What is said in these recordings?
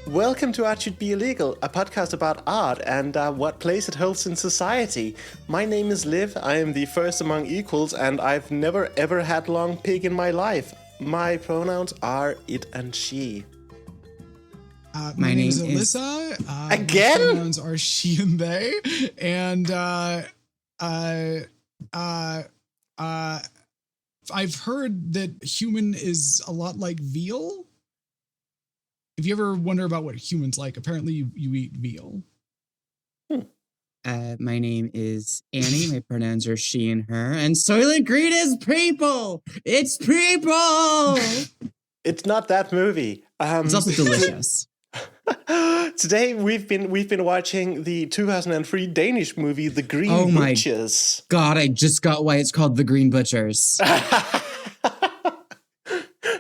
Welcome to Art Should Be Illegal, a podcast about art and what place it holds in society. My name is Liv, I am the first among equals, and I've never ever had long pig in my life. My pronouns are it and she. My name is Elissa. Again? My pronouns are she and they. And I've heard that human is a lot like veal. If you ever wonder about what humans like, apparently you eat veal. My name is Annie. My pronouns are she and her. And Soylent Green is people. It's people. It's not that movie. It's also delicious. Today we've been watching the 2003 Danish movie The Green Butchers. God, I just got why it's called The Green Butchers.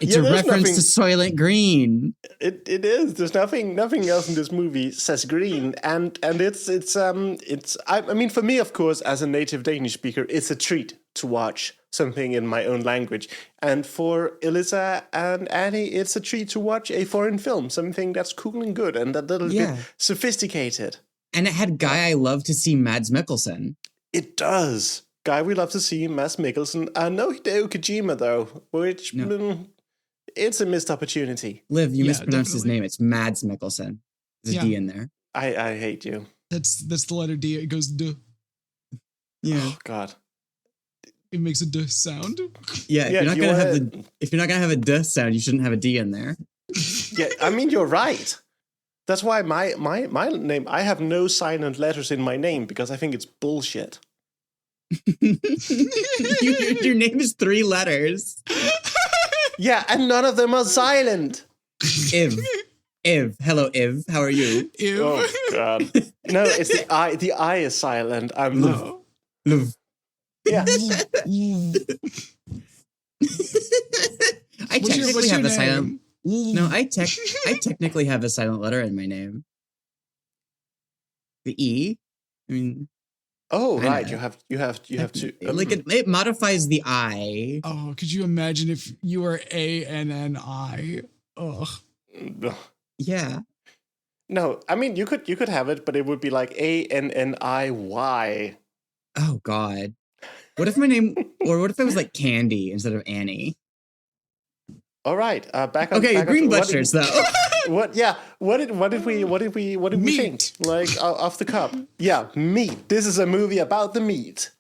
It's a reference to Soylent Green. It is. There's nothing else in this movie says green, and it's I mean, for me, of course, as a native Danish speaker, it's a treat to watch something in my own language, and for Elissa and Annie, it's a treat to watch a foreign film, something that's cool and good and a little bit sophisticated. And it had guy I love to see, Mads Mikkelsen. It does. Guy we love to see, Mads Mikkelsen. No Hideo Kojima though, which. No. It's a missed opportunity. Liv, you mispronounced his name. It's Mads Mikkelsen. There's a D in there. I hate you. That's the letter D. It goes duh. Yeah. Oh God. It makes a duh sound. Yeah. If you're not gonna have a duh sound, you shouldn't have a D in there. Yeah. I mean, you're right. That's why my name. I have no silent letters in my name because I think it's bullshit. Your name is 3 letters. Yeah, and none of them are silent. Iv. Hello, Iv. How are you? Iv. Oh, God. No, it's the I. The I is silent. I'm Love. Yeah. I technically have a silent. No, I technically have a silent letter in my name. The E. I mean. Oh, right. You have to. Like it modifies the I. Oh, could you imagine if you were ANNI? Ugh. Yeah. No, I mean you could have it, but it would be like ANNIY. Oh God. What if my name, or what if it was like Candy instead of Annie? All right. Back on. Okay, Green Butchers though. What? Yeah. What did we think? Like off the cup? Yeah, meat. This is a movie about the meat,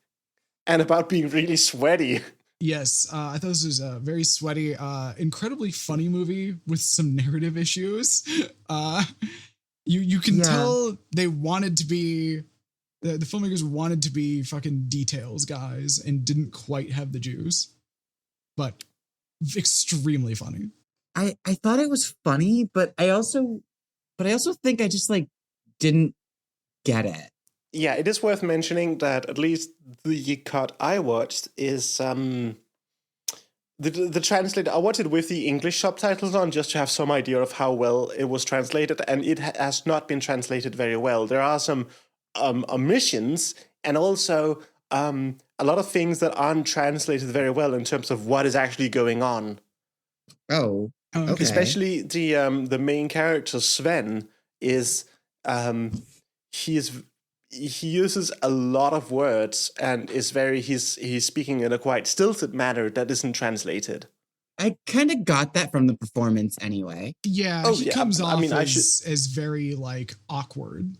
and about being really sweaty. Yes, I thought this was a very sweaty, incredibly funny movie with some narrative issues. You can tell they wanted to be the filmmakers wanted to be fucking details guys and didn't quite have the juice, but extremely funny. I thought it was funny, but I also think I just like didn't get it. Yeah, it is worth mentioning that at least the cut I watched is the translator. I watched it with the English subtitles on just to have some idea of how well it was translated, and it has not been translated very well. There are some omissions and also a lot of things that aren't translated very well in terms of what is actually going on. Oh. Okay. Especially the main character Sven is he uses a lot of words and is he's speaking in a quite stilted manner that isn't translated. I kind of got that from the performance anyway. Yeah, he comes off as very like awkward.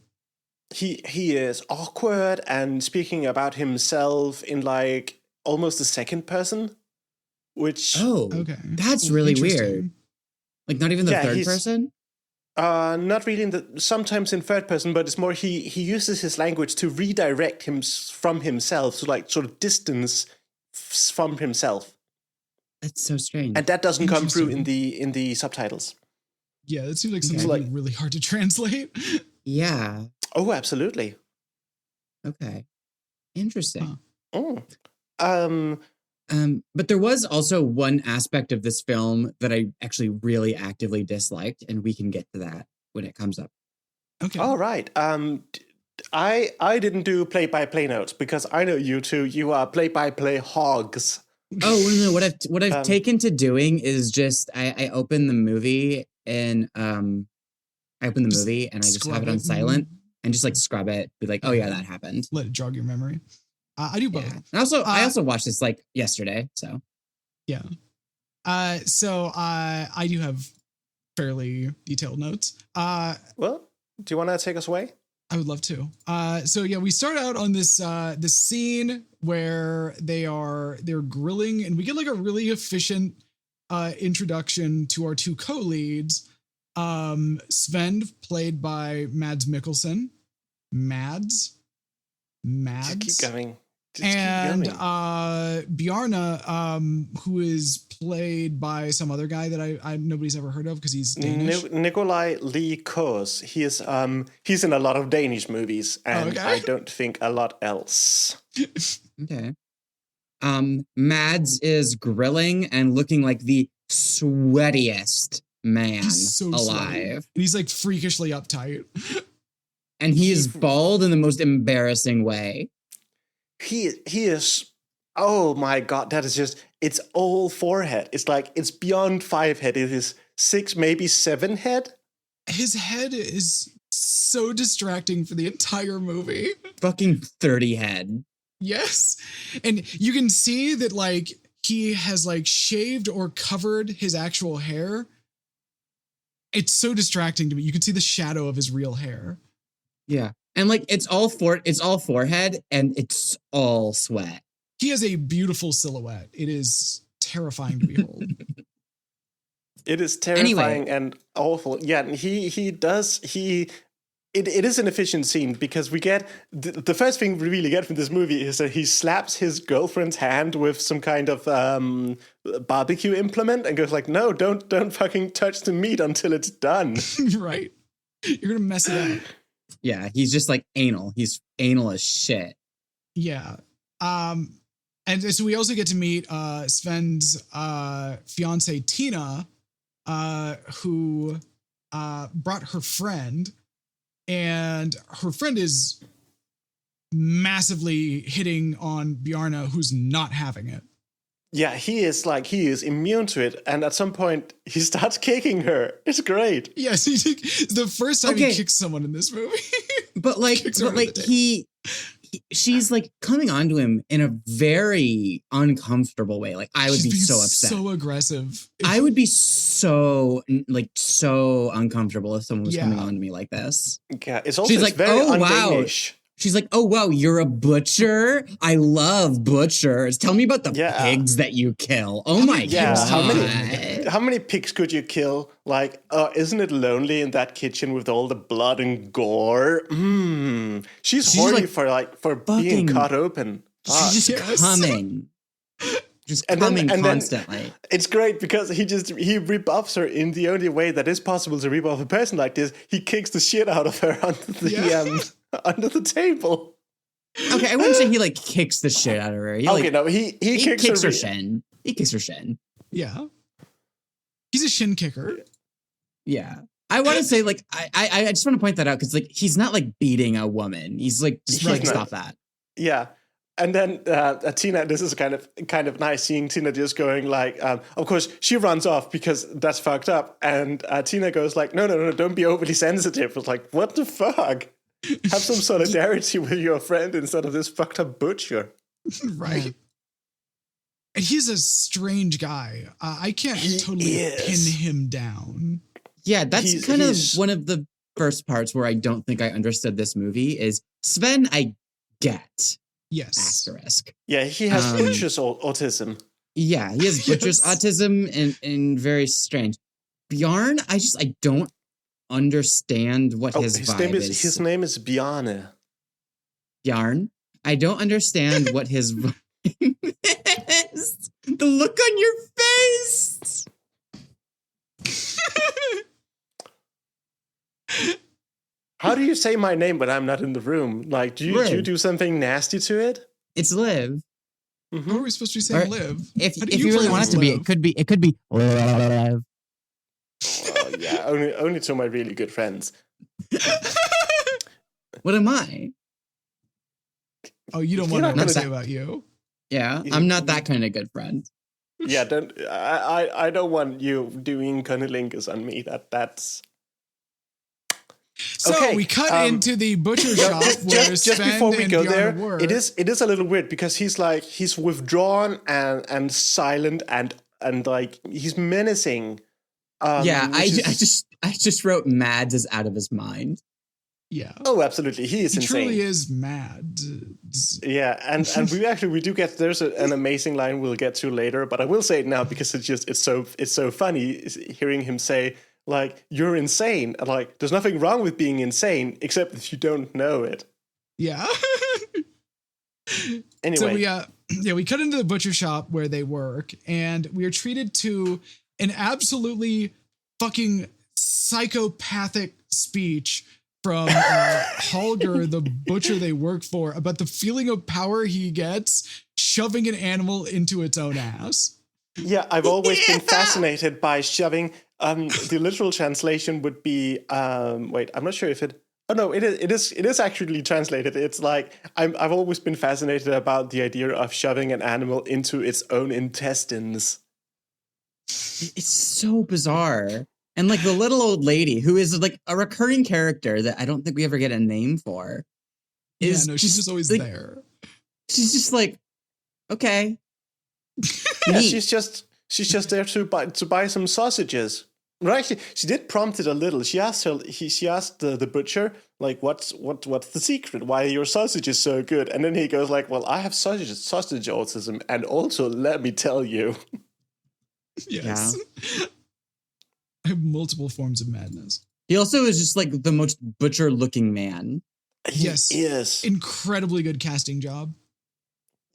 He is awkward and speaking about himself in like almost the second person, which that's really weird. Like not even the third person? Not really sometimes in third person, but it's more he uses his language to redirect him from himself, to like sort of distance from himself. That's so strange. And that doesn't come through in the subtitles. Yeah, that seems like something really hard to translate. Yeah. Oh, absolutely. Okay. Interesting. Huh. But there was also one aspect of this film that I actually really actively disliked, and we can get to that when it comes up. Okay. All right. I didn't do play-by-play notes because I know you two. You are play-by-play hogs. Oh no! What I've taken to doing is just I open the movie and I open the movie and I just have it on silent and just like scrub it, be like, oh yeah, that happened. Let it jog your memory. I do both. Yeah. And I also watched this like yesterday, so. Yeah. So I do have fairly detailed notes. Well, do you want to take us away? I would love to. So yeah, we start out on this scene where they're grilling, and we get like a really efficient introduction to our two co-leads. Sven, played by Mads Mikkelsen. Mads. Just keep going. And Bjarne, who is played by some other guy that I nobody's ever heard of because he's Danish. Nikolai Lee Kors. He's in a lot of Danish movies, and I don't think a lot else. Okay. Mads is grilling and looking like the sweatiest man alive. Sweaty. And he's like freakishly uptight. And he is bald in the most embarrassing way. He is, oh my God, that is just, it's all forehead. It's like, it's beyond 5 head. It is 6, maybe 7 head. His head is so distracting for the entire movie. Fucking 30 head. Yes. And you can see that like he has like shaved or covered his actual hair. It's so distracting to me. You can see the shadow of his real hair. Yeah. And like it's all forehead and it's all sweat. He has a beautiful silhouette. It is terrifying to behold. It is terrifying and awful. Yeah, and it is an efficient scene because we get the first thing we really get from this movie is that he slaps his girlfriend's hand with some kind of barbecue implement and goes like, "No, don't fucking touch the meat until it's done." Right. You're gonna mess it up. Yeah, he's just like anal. He's anal as shit. Yeah. And so we also get to meet Sven's fiance Tina, who brought her friend, and her friend is massively hitting on Bjarne, who's not having it. Yeah, he is immune to it, and at some point he starts kicking her. It's great. Yes, the first time he kicks someone in this movie. She's like coming onto him in a very uncomfortable way. Like I would be so upset, so aggressive. I would be so uncomfortable if someone was coming on to me like this. Yeah, it's also very un-Danish. She's like, oh, wow, you're a butcher? I love butchers. Tell me about the pigs that you kill. Oh, my God. How many pigs could you kill? Like, isn't it lonely in that kitchen with all the blood and gore? She's horny like, for being cut open. She's just coming. Just coming constantly. Then it's great because he rebuffs her in the only way that is possible to rebuff a person like this. He kicks the shit out of her under the table. Okay, I wouldn't say he like kicks the shit out of her. He kicks her shin. He kicks her shin. Yeah. He's a shin kicker. Yeah. I want to say like I just want to point that out because like he's not like beating a woman. He's like just like stop that. Yeah. And then Tina, this is kind of nice seeing Tina just going like, of course she runs off because that's fucked up. And Tina goes like, no, don't be overly sensitive. It's like, what the fuck? Have some solidarity with your friend instead of this fucked up butcher. Right. Yeah. And he's a strange guy. I can't totally pin him down. Yeah, that's kind of one of the first parts where I don't think I understood this movie is Sven, I get. Yes. Asterisk. Yeah, he has butcher's autism. Yeah, he has butcher's autism and very strange. Bjarne, I don't understand what his vibe is. His name is Bjarne. Bjarne? I don't understand what his vibe is. The look on your face! How do you say my name when I'm not in the room? Like, do you do something nasty to it? It's Liv. Mm-hmm. How are we supposed to be saying Liv? If you really want it to be, it could be Liv. Oh, yeah, only to my really good friends. What am I? Oh, you don't want me to say about you? Yeah, I'm not that kind of good friend. Yeah, I don't want you doing cunnilingus on me. That's So okay, we cut into the butcher shop where just Sven before we and go Bjarne there, work. it is a little weird because he's withdrawn and silent and like he's menacing. I just wrote Mads is out of his mind. Yeah. Oh, absolutely. He is insane. Truly is mad. Yeah, and we do get there's an amazing line we'll get to later, but I will say it now because it's so funny hearing him say like you're insane. And like there's nothing wrong with being insane except that you don't know it. Yeah. Anyway. So we cut into the butcher shop where they work, and we are treated to an absolutely fucking psychopathic speech from Holger, the butcher they work for, about the feeling of power he gets shoving an animal into its own ass. Yeah, I've always been fascinated by shoving. The literal translation would be wait, I'm not sure if it. Oh no, it is actually translated. It's like I've always been fascinated about the idea of shoving an animal into its own intestines. It's so bizarre. And like the little old lady, who is like a recurring character that I don't think we ever get a name for, she's just always like, there. She's just like, okay. Yeah, she's just there to buy some sausages. Well, actually, she did prompt it a little. She asked the butcher like, what's the secret? Why are your sausages so good? And then he goes like, well, I have sausage autism, and also let me tell you. Yes. Yeah. I have multiple forms of madness. He also is just like the most butcher looking man. Yes. Yes. Incredibly good casting job.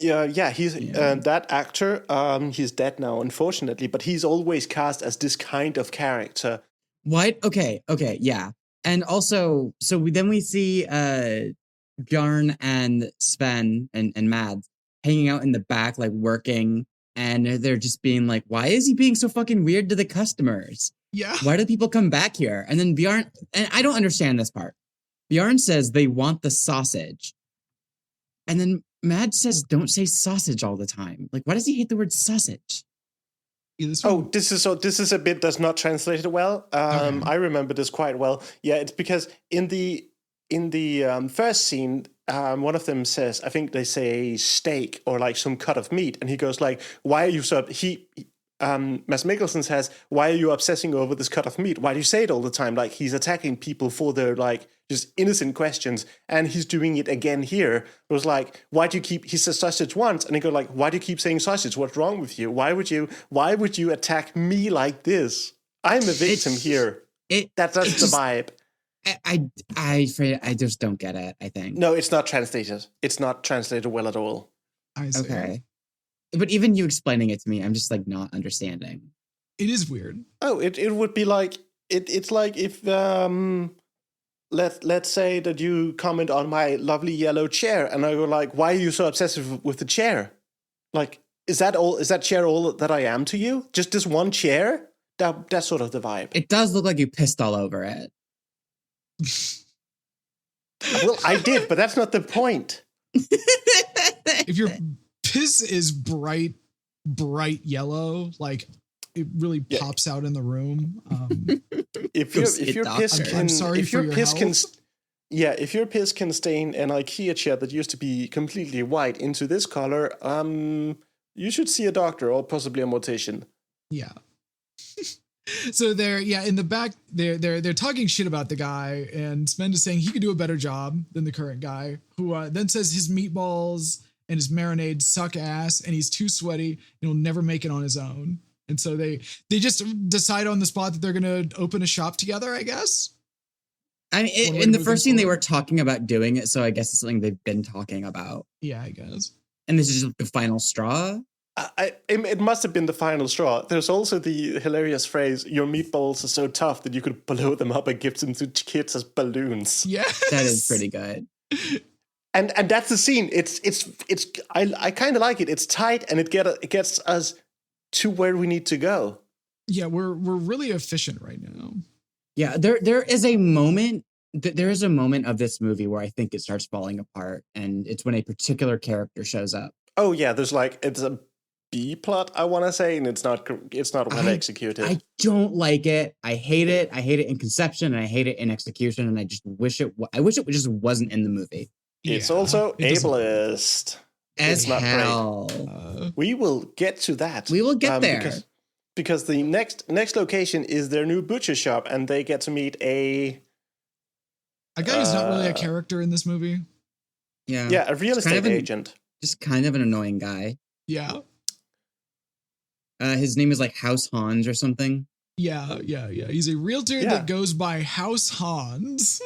Yeah, he's that actor. He's dead now, unfortunately, but he's always cast as this kind of character. What? Okay, yeah. And also, then we see Bjarne and Sven and Mads hanging out in the back, like working, and they're just being like, why is he being so fucking weird to the customers? Yeah. Why do people come back here? And then Bjarne, and I don't understand this part. Bjarne says they want the sausage. And then Mads says, don't say sausage all the time. Like, why does he hate the word sausage? Yeah, this is a bit that's not translated well. Okay. I remember this quite well. Yeah, it's because in the first scene, one of them says, I think they say steak or like some cut of meat, and he goes like, "Why are you so?" Mads Mikkelsen says, "Why are you obsessing over this cut of meat? Why do you say it all the time?" Like he's attacking people for their like just innocent questions, and he's doing it again here. It was like, "Why do you keep?" He says sausage once, and he goes like, "Why do you keep saying sausage? What's wrong with you? Why would you attack me like this? I'm a victim here." That's the vibe. I just don't get it, I think. No, it's not translated. It's not translated well at all. I see. Okay. But even you explaining it to me, I'm just like not understanding. It is weird. Oh, it would be like it's like if let's say that you comment on my lovely yellow chair and I go like, why are you so obsessive with the chair? Like, is that chair all that I am to you? Just this one chair? That's sort of the vibe. It does look like you pissed all over it. Well, I did, but that's not the point. If your piss is bright yellow, like it really pops out in the room. If your piss can stain an IKEA chair that used to be completely white into this color, you should see a doctor or possibly a mortician. Yeah. So they're in the back. They're talking shit about the guy, and Sven is saying he could do a better job than the current guy, who then says his meatballs and his marinade suck ass, and he's too sweaty and he'll never make it on his own. And so they just decide on the spot that they're gonna open a shop together, I guess. I mean, in the first scene they were talking about doing it, so I guess it's something they've been talking about. Yeah, I guess. And this is just the final straw. It must have been the final straw. There's also the hilarious phrase, "Your meatballs are so tough that you could blow them up and give them to kids as balloons." Yes, that is pretty good. And that's the scene. I kind of like it. It's tight and it gets us to where we need to go. Yeah, we're really efficient right now. Yeah, there is a moment. There is a moment of this movie where I think it starts falling apart, and it's when a particular character shows up. Oh yeah, there's like it's a B plot, I want to say, and it's not well executed. I don't like it. I hate it. I hate it in conception and I hate it in execution. And I just wish it. I wish it just wasn't in the movie. It's also ableist. As not hell. We will get to that. We will get there. Because the next location is their new butcher shop, and they get to meet a guy who's not really a character in this movie. Yeah, a real estate agent. Just kind of an annoying guy. Yeah. His name is like House Hans or something. Yeah. He's a realtor that goes by House Hans.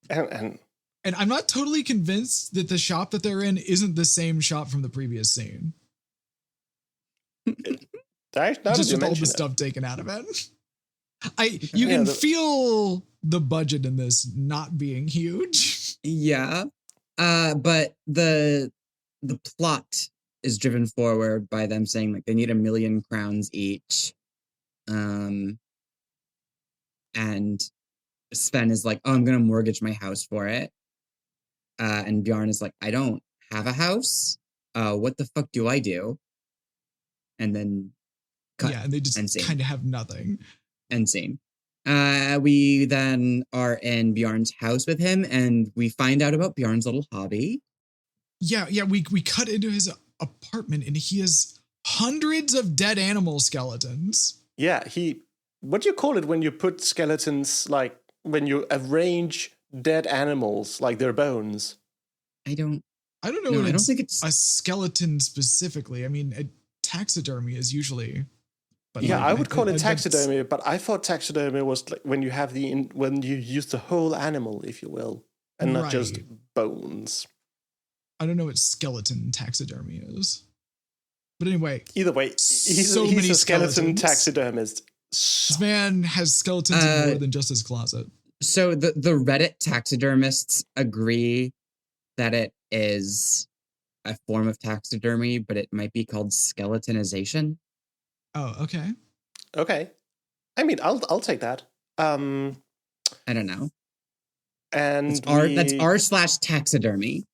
and I'm not totally convinced that the shop that they're in isn't the same shop from the previous scene. Just with all the stuff taken out of it. You can feel the budget in this not being huge. Yeah. But the plot is driven forward by them saying like they need 1 million crowns each. And Sven is like, oh, I'm gonna mortgage my house for it. And Bjarne is like, I don't have a house. What the fuck do I do? And then cut. Yeah, and they just kind of have nothing. End scene. We then are in Bjarne's house with him, and we find out about Bjarne's little hobby. Yeah. We cut into his apartment, and he has hundreds of dead animal skeletons. Yeah, what do you call it when you put skeletons, like when you arrange dead animals like their bones? I don't know. No, I don't think it's a skeleton specifically. I mean, taxidermy is usually. But yeah, I would call it taxidermy, but I thought taxidermy was like when you have when you use the whole animal, if you will, and not just bones. I don't know what skeleton taxidermy is, but anyway. Either way, he's a skeleton taxidermist. This man has skeletons in more than just his closet. So the Reddit taxidermists agree that it is a form of taxidermy, but it might be called skeletonization. Oh, okay. Okay. I mean, I'll take that. I don't know. And that's r/taxidermy.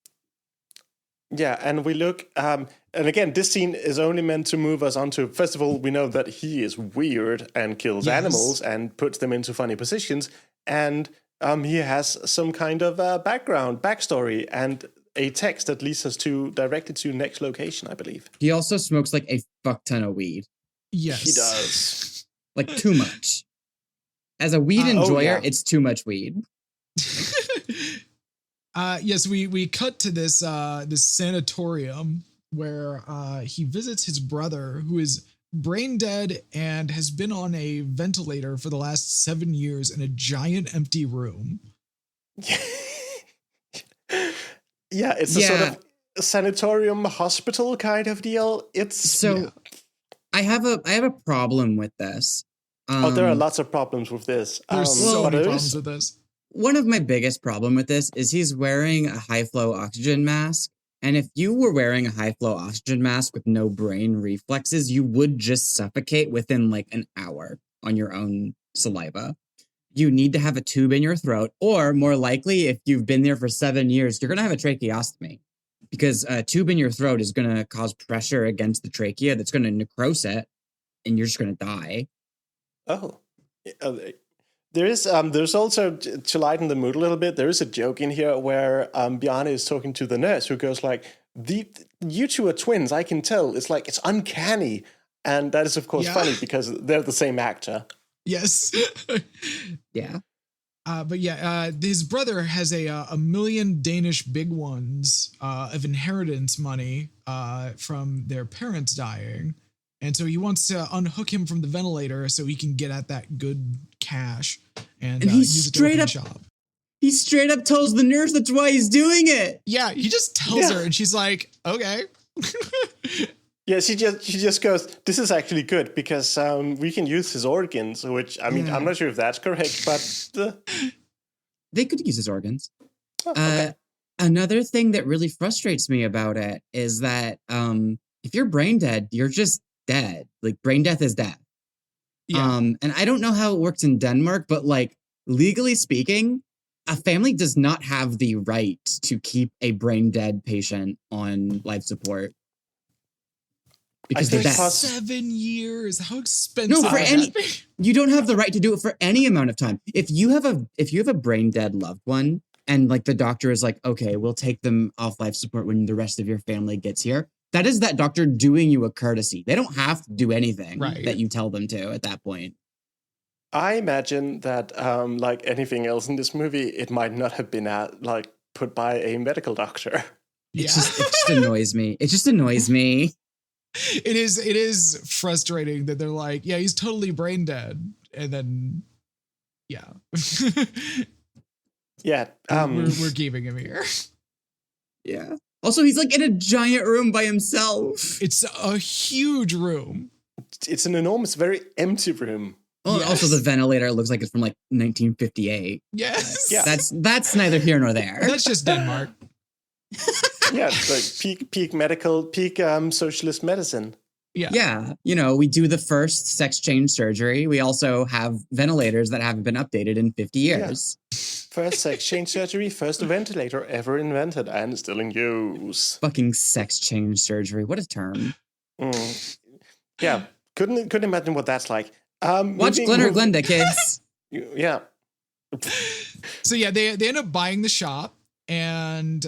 Yeah, and we look, and again, this scene is only meant to move us onto, first of all, we know that he is weird and kills animals and puts them into funny positions, and he has some kind of backstory, and a text that leads us directly to next location, I believe. He also smokes like a fuck ton of weed. Yes. He does. Like too much. As a weed enjoyer, it's too much weed. Yes, we cut to this sanatorium where he visits his brother, who is brain dead and has been on a ventilator for the last 7 years in a giant empty room. Yeah, it's a sort of sanatorium hospital kind of deal. I have a problem with this. There are lots of problems with this. There's so many problems with this. One of my biggest problem with this is he's wearing a high flow oxygen mask. And if you were wearing a high flow oxygen mask with no brain reflexes, you would just suffocate within like an hour on your own saliva. You need to have a tube in your throat, or more likely, if you've been there for 7 years, you're going to have a tracheostomy, because a tube in your throat is going to cause pressure against the trachea that's going to necrose it, and you're just going to die. Oh, there's also, to lighten the mood a little bit, there is a joke in here where Bjarne is talking to the nurse, who goes like, you two are twins, I can tell. It's like, it's uncanny. And that is, of course, funny because they're the same actor. Yes. Yeah. But his brother has a 1 million Danish big ones of inheritance money from their parents dying. And so he wants to unhook him from the ventilator so he can get at that good cash and use it to open shop. He straight up tells the nurse that's why he's doing it. Yeah, he just tells her and she's like, okay. Yeah, she just goes, this is actually good because we can use his organs, which, I mean, I'm not sure if that's correct, but... They could use his organs. Oh, okay. Another thing that really frustrates me about it is that if you're brain dead, you're just dead. Like, brain death is death. Yeah. And I don't know how it works in Denmark, but like, legally speaking, a family does not have the right to keep a brain dead patient on life support. because think of that. 7 years. How expensive? No, would for that any, be? you don't have the right to do it for any amount of time. If you have a brain dead loved one, and like the doctor is like, okay, we'll take them off life support when the rest of your family gets here. That is that doctor doing you a courtesy. They don't have to do anything that you tell them to at that point. I imagine that, like anything else in this movie, it might not have been put by a medical doctor. It just annoys me. It just annoys me. It is frustrating that they're like, yeah, he's totally brain dead, and then yeah. Yeah, we're keeping him here. Yeah. Also, he's like in a giant room by himself. It's a huge room. It's an enormous, very empty room. Oh, also the ventilator looks like it's from like 1958. Yes. Yeah. That's neither here nor there. That's just Denmark. Yeah, it's like peak medical, socialist medicine. Yeah. Yeah. You know, we do the first sex change surgery. We also have ventilators that haven't been updated in 50 years. Yeah. First sex change surgery, first ventilator ever invented and still in use. Fucking sex change surgery. What a term. Yeah. Couldn't imagine what that's like. Watch Glenn or Glenda, kids. Yeah. So yeah, they end up buying the shop, and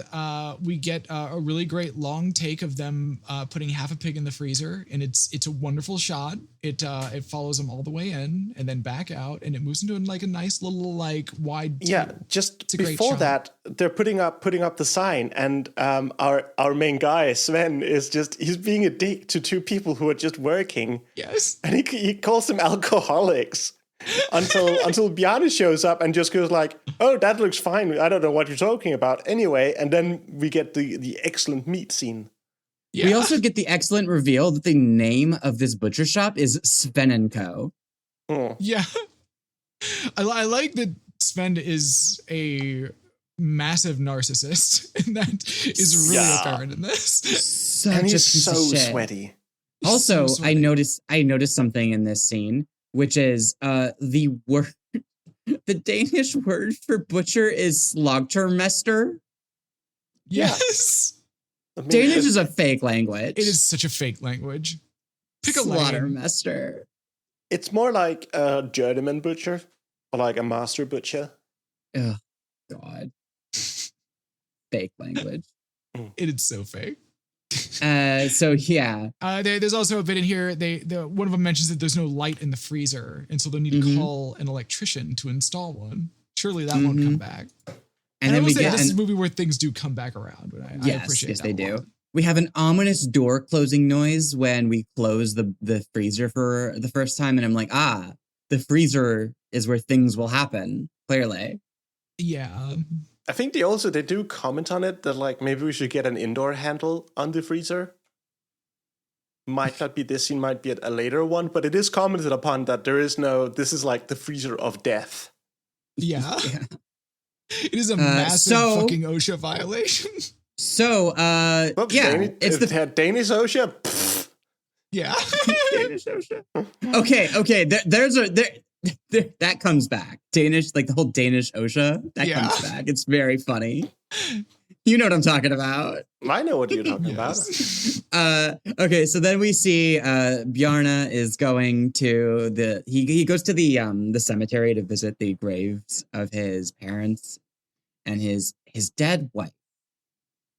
we get a really great long take of them putting half a pig in the freezer, and it's a wonderful shot. It follows them all the way in and then back out, and it moves into like a nice little like wide. Yeah, table. just before that, they're putting up the sign, and our main guy Sven he's being a dick to two people who are just working. Yes, and he calls them alcoholics. Until Bjarne shows up and just goes like, "Oh, that looks fine. I don't know what you're talking about." Anyway, and then we get the excellent meat scene. Yeah. We also get the excellent reveal that the name of this butcher shop is Sven & Co. Oh. Yeah, I like that Sven is a massive narcissist, and that is really apparent in this. And he's so sweaty. Also, so sweaty. I noticed something in this scene, which is the word, the Danish word for butcher is slagtermester. Yes. Danish is a fake language. It is such a fake language. Pick a slaughtermester. It's more like a journeyman butcher or like a master butcher. Oh, God. Fake language. It is so fake. So yeah. There's also a bit in here. One of them mentions that there's no light in the freezer, and so they'll need to call an electrician to install one. Surely that won't come back. And then this is a movie where things do come back around. But I appreciate yes, that they do. We have an ominous door closing noise when we close the freezer for the first time, and I'm like, the freezer is where things will happen. Clearly. Yeah. I think they do comment on it that like maybe we should get an indoor handle on the freezer. Might not be this scene, might be a later one, but it is commented upon that this is like the freezer of death. Yeah. It is a massive fucking OSHA violation. So, it's the Danish OSHA. Pfft. Yeah. Danish OSHA. Okay. There, that comes back. Danish, like the whole Danish OSHA, that comes back. It's very funny. You know what I'm talking about. I know what you're talking about. Okay, so then we see Bjarne is going to he goes to the cemetery to visit the graves of his parents and his dead wife.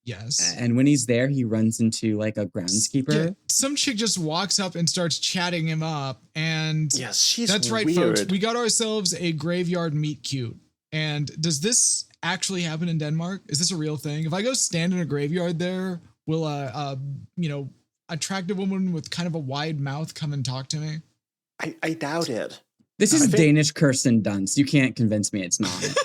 Yes. And when he's there, he runs into like a groundskeeper. Yeah, some chick just walks up and starts chatting him up. And she's that's right, weird. folks. We got ourselves a graveyard meet cute. And does this actually happen in Denmark? Is this a real thing? If I go stand in a graveyard there, will attractive woman with kind of a wide mouth come and talk to me? I doubt it. This is Danish Kirsten Dunst. You can't convince me it's not.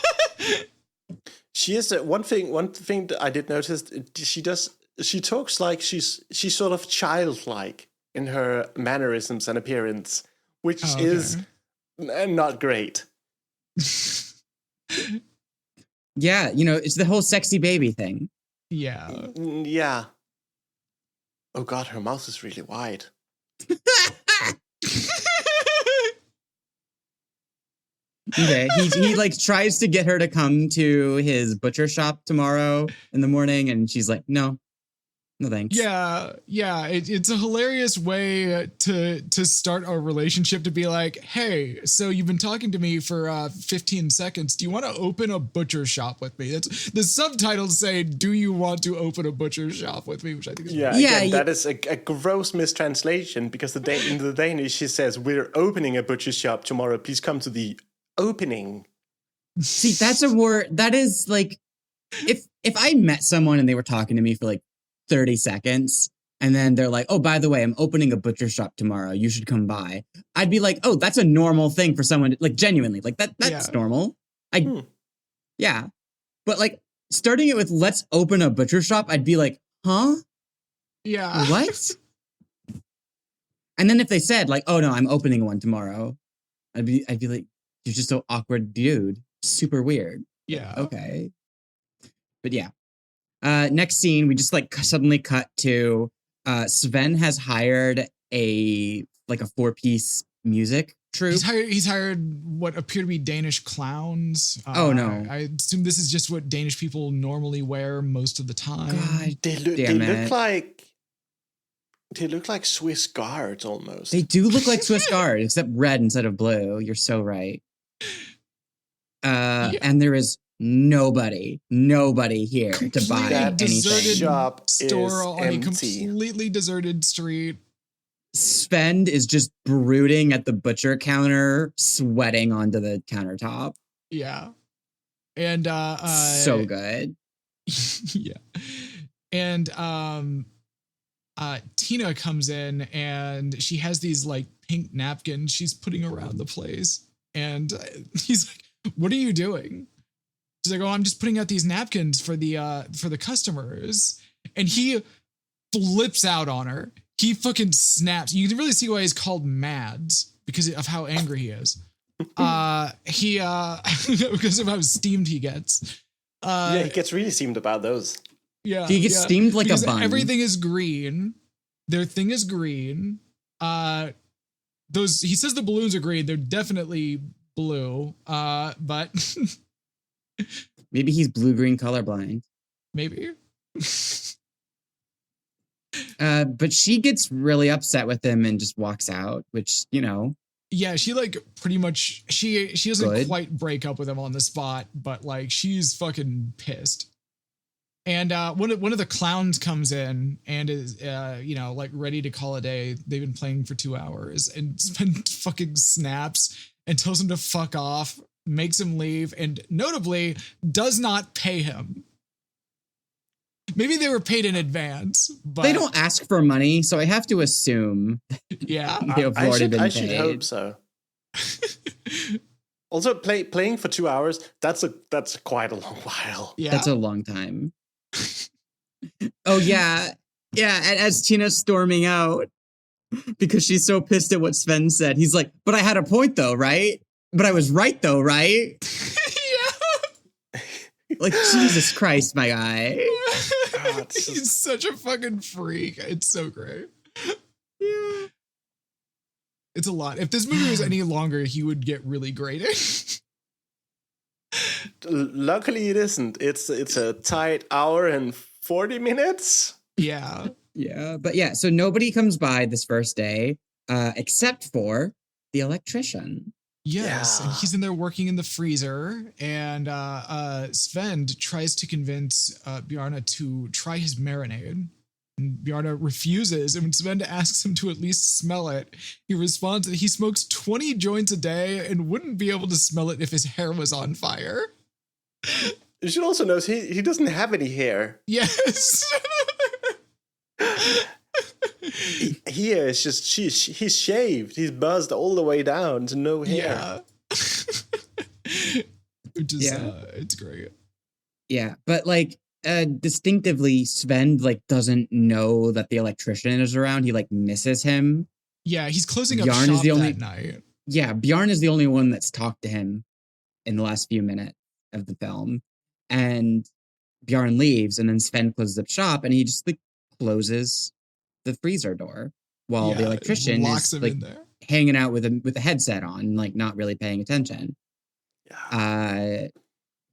She is one thing that I did notice. She talks like she's sort of childlike in her mannerisms and appearance, which is not great. Yeah, it's the whole sexy baby thing. Yeah. Yeah. Oh God, her mouth is really wide. Okay, he like tries to get her to come to his butcher shop tomorrow in the morning, and she's like, no. No thanks. Yeah. It's a hilarious way to start a relationship, to be like, hey, so you've been talking to me for 15 seconds. Do you want to open a butcher shop with me? That's the subtitles say, do you want to open a butcher shop with me? Which I think is again, that is a gross mistranslation, because in the Danish she says, we're opening a butcher shop tomorrow. Please come to the opening. See, that's a word that is like, if I met someone and they were talking to me for like 30 seconds and then they're like, oh, by the way, I'm opening a butcher shop tomorrow, you should come by, I'd be like, oh, that's a normal thing for someone to, like, genuinely, like that's normal. Yeah. But like starting it with let's open a butcher shop, I'd be like, huh? Yeah. What? And then if they said like, oh no, I'm opening one tomorrow, I'd be like, you're just so awkward, dude. Super weird. Yeah. Okay. But yeah. Next scene, we just like suddenly cut to Sven has hired a 4-piece music troupe. He's hired what appear to be Danish clowns. Oh no! I assume this is just what Danish people normally wear most of the time. God, they look like Swiss guards almost. They do look like Swiss guards, except red instead of blue. You're so right. And there is nobody here to buy anything. Shop store on empty. a completely deserted street. Sven is just brooding at the butcher counter, sweating onto the countertop. Yeah. And so good. Yeah. And Tina comes in and she has these like pink napkins she's putting around the place. And he's like, what are you doing? She's like, oh, I'm just putting out these napkins for the customers. And he flips out on her. He fucking snaps. You can really see why he's called Mads, because of how angry he is. Because of how steamed he gets. He gets really steamed about those. Yeah. He gets steamed like because a bun. Everything is green. Their thing is green. He says the balloons are green. They're definitely blue. But maybe he's blue-green colorblind. Maybe. But she gets really upset with him and just walks out, which, you know. Yeah, she like pretty much she doesn't quite break up with him on the spot, but like she's fucking pissed. And one of the clowns comes in and is like ready to call a day. They've been playing for 2 hours, and Sven fucking snaps and tells him to fuck off, makes him leave, and notably does not pay him. Maybe they were paid in advance, but they don't ask for money, so I have to assume. Yeah, I should hope so. Also, playing for 2 hours, that's quite a long while. Yeah, that's a long time. Oh yeah. And as Tina's storming out because she's so pissed at what Sven said, he's like, "But I had a point though, right? But I was right though, right?" Yeah. Like, Jesus Christ, my guy. God, he's such a fucking freak. It's so great. Yeah. It's a lot. If this movie was any longer, he would get really grating. Luckily, it isn't. It's a tight hour and 40 minutes. Yeah. Yeah. But yeah, so nobody comes by this first day except for the electrician. Yes, and he's in there working in the freezer, and Sven tries to convince Bjarne to try his marinade. And Bjarne refuses, and when Sven asks him to at least smell it, he responds that he smokes 20 joints a day and wouldn't be able to smell it if his hair was on fire. You should also notice he doesn't have any hair. Yes. Here it's just he's shaved. He's buzzed all the way down to no hair. Yeah. It's great. Yeah, but like distinctively Sven like doesn't know that the electrician is around. He like misses him. Yeah, he's closing up shop that night. Yeah, Bjarne is the only one that's talked to him in the last few minutes of the film. And Bjarne leaves, and then Sven closes up shop, and he just like closes the freezer door while the electrician is like hanging out with a headset on, like not really paying attention. Yeah. And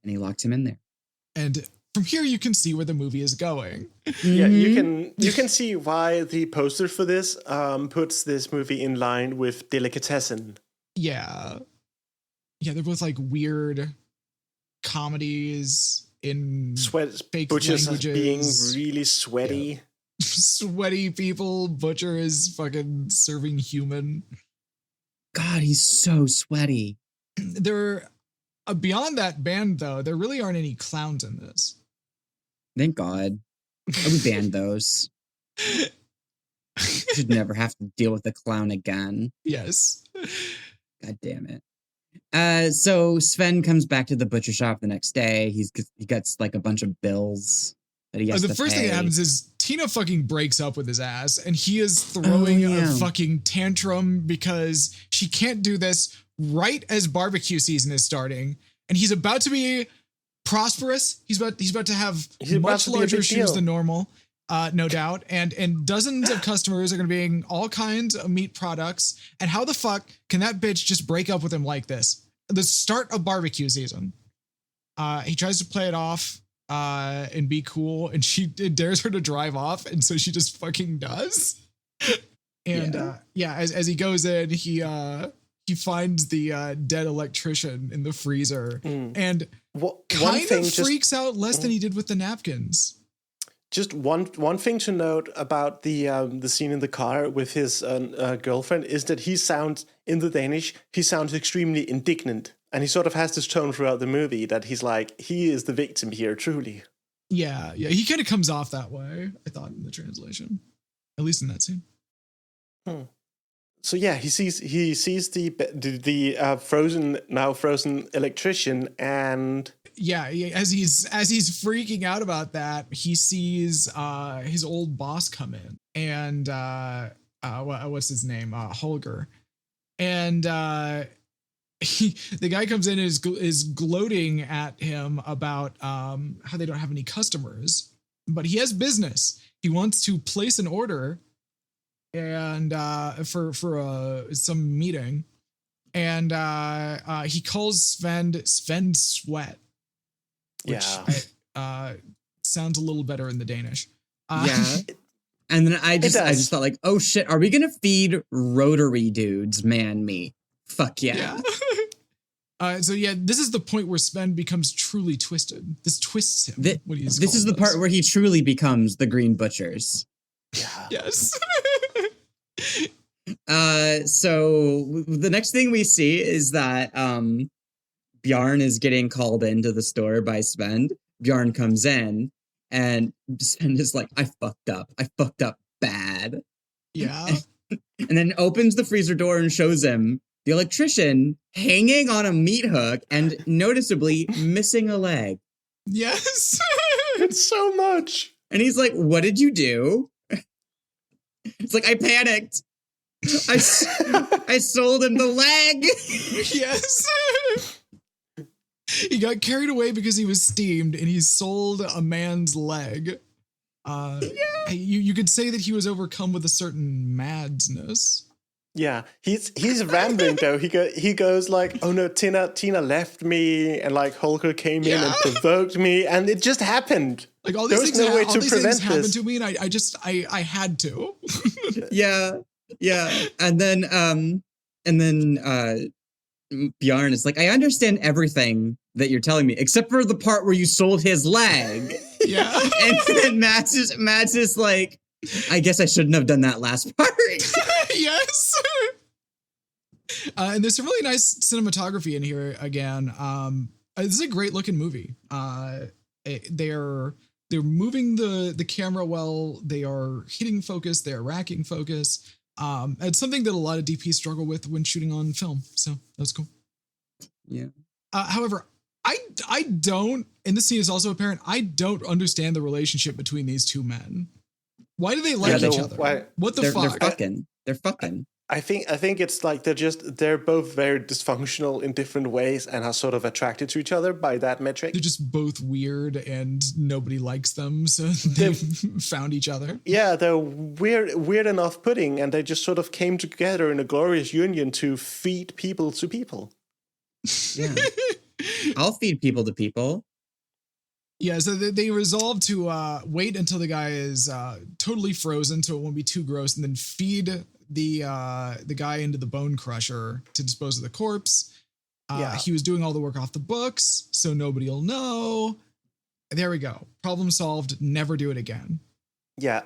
he locks him in there. And from here you can see where the movie is going. Yeah, you can see why the poster for this puts this movie in line with Delicatessen. Yeah. Yeah, they're both like weird comedies in fake Butchers languages. being really sweaty. Yeah. Sweaty people, Butcher is fucking serving human. God, he's so sweaty. There, beyond that band though, there really aren't any clowns in this. Thank God. I would ban those. Should never have to deal with a clown again. Yes. God damn it. So Sven comes back to the butcher shop the next day. He gets like a bunch of bills that he has to pay. The first thing that happens is Tina fucking breaks up with his ass, and he is throwing a fucking tantrum because she can't do this right as barbecue season is starting, and he's about to be prosperous. He's about to have much larger shoes than normal, no doubt, and dozens of customers are going to be getting all kinds of meat products. And how the fuck can that bitch just break up with him like this? The start of barbecue season. He tries to play it off and be cool, and she dares her to drive off, and so she just fucking does. And as he goes in, he finds the dead electrician in the freezer, and kind of freaks out less than he did with the napkins. Just one thing to note about the scene in the car with his girlfriend is that he sounds, in the Danish, he sounds extremely indignant. And he sort of has this tone throughout the movie that he's like, he is the victim here, truly. Yeah, he kind of comes off that way, I thought, in the translation. At least in that scene. So yeah, he sees the frozen electrician, and as he's freaking out about that, he sees his old boss come in, and what's his name, Holger, and the guy comes in and is gloating at him about how they don't have any customers, but he has business. He wants to place an order and for some meeting, and he calls Sven Sweat, which sounds a little better in the Danish. And then I just thought like, oh shit, are we gonna feed rotary dudes man meat? Fuck yeah. This is the point where Sven becomes truly twisted. This twists him. This is the part where he truly becomes the Green Butchers. Yeah. Yes. So the next thing we see is that Bjarne is getting called into the store by Sven. Bjarne comes in, and Sven is like, I fucked up bad. Yeah. And then opens the freezer door and shows him the electrician hanging on a meat hook and noticeably missing a leg. Yes. It's so much. And he's like, what did you do? It's like, I panicked. I sold him the leg. Yes. He got carried away because he was steamed, and he sold a man's leg. You could say that he was overcome with a certain madness. Yeah, he's rambling though. He goes like, "Oh no, Tina left me, and like Holger came in and provoked me, and it just happened. Like all these things, no way to prevent this. Happened to me, and I had to." Yeah. And then Bjarne is like, I understand everything that you're telling me, except for the part where you sold his leg. Yeah. And then Mads is like, I guess I shouldn't have done that last part. Yes. And there's some really nice cinematography in here again. This is a great looking movie. They're moving the camera well. They are hitting focus. They are racking focus. It's something that a lot of DPs struggle with when shooting on film. So that's cool. Yeah. However, I don't, and this scene is also apparent, I don't understand the relationship between these two men. Why do they like each other? What the fuck? They're fucking. I think it's like they're both very dysfunctional in different ways and are sort of attracted to each other by that metric. They're just both weird and nobody likes them, so they found each other. Yeah, they're weird and off-putting, and they just sort of came together in a glorious union to feed people to people. Yeah. I'll feed people to people. Yeah, so they resolve to wait until the guy is totally frozen, so it won't be too gross, and then feed the guy into the bone crusher to dispose of the corpse. He was doing all the work off the books, so nobody will know. There we go. Problem solved. Never do it again. Yeah,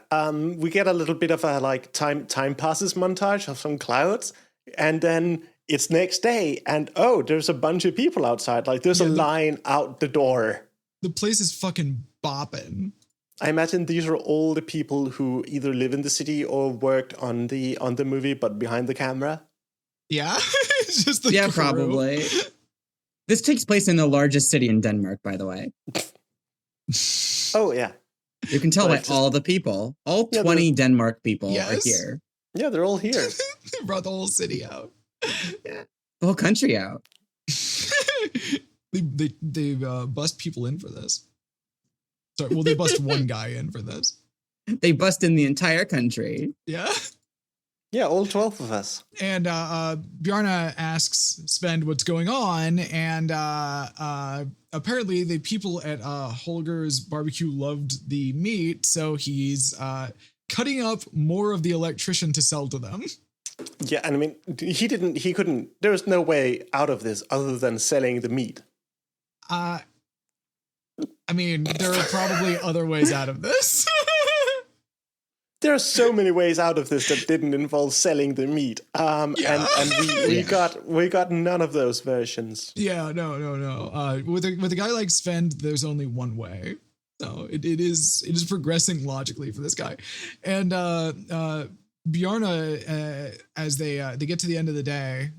we get a little bit of a like time passes montage of some clouds, and then it's next day, and there's a bunch of people outside. Like there's a line out the door. The place is fucking bopping. I imagine these are all the people who either live in the city or worked on the movie, but behind the camera. Yeah, it's just the crew. Probably. This takes place in the largest city in Denmark, by the way. Oh yeah, you can tell by all the people. All 20 Denmark people are here. Yeah, they're all here. They brought the whole city out. Yeah, the whole country out. They bust people in for this. Sorry, well, they bust one guy in for this. They bust in the entire country. Yeah. Yeah, all 12 of us. And Bjarne asks Svend what's going on, and apparently the people at Holger's barbecue loved the meat, so he's cutting up more of the electrician to sell to them. Yeah, and I mean, he couldn't, there was no way out of this other than selling the meat. I mean, there are probably other ways out of this. There are so many ways out of this that didn't involve selling the meat. And we got none of those versions. Yeah, no. With a guy like Svend, there's only one way. So it is progressing logically for this guy. And Bjarne, as they get to the end of the day,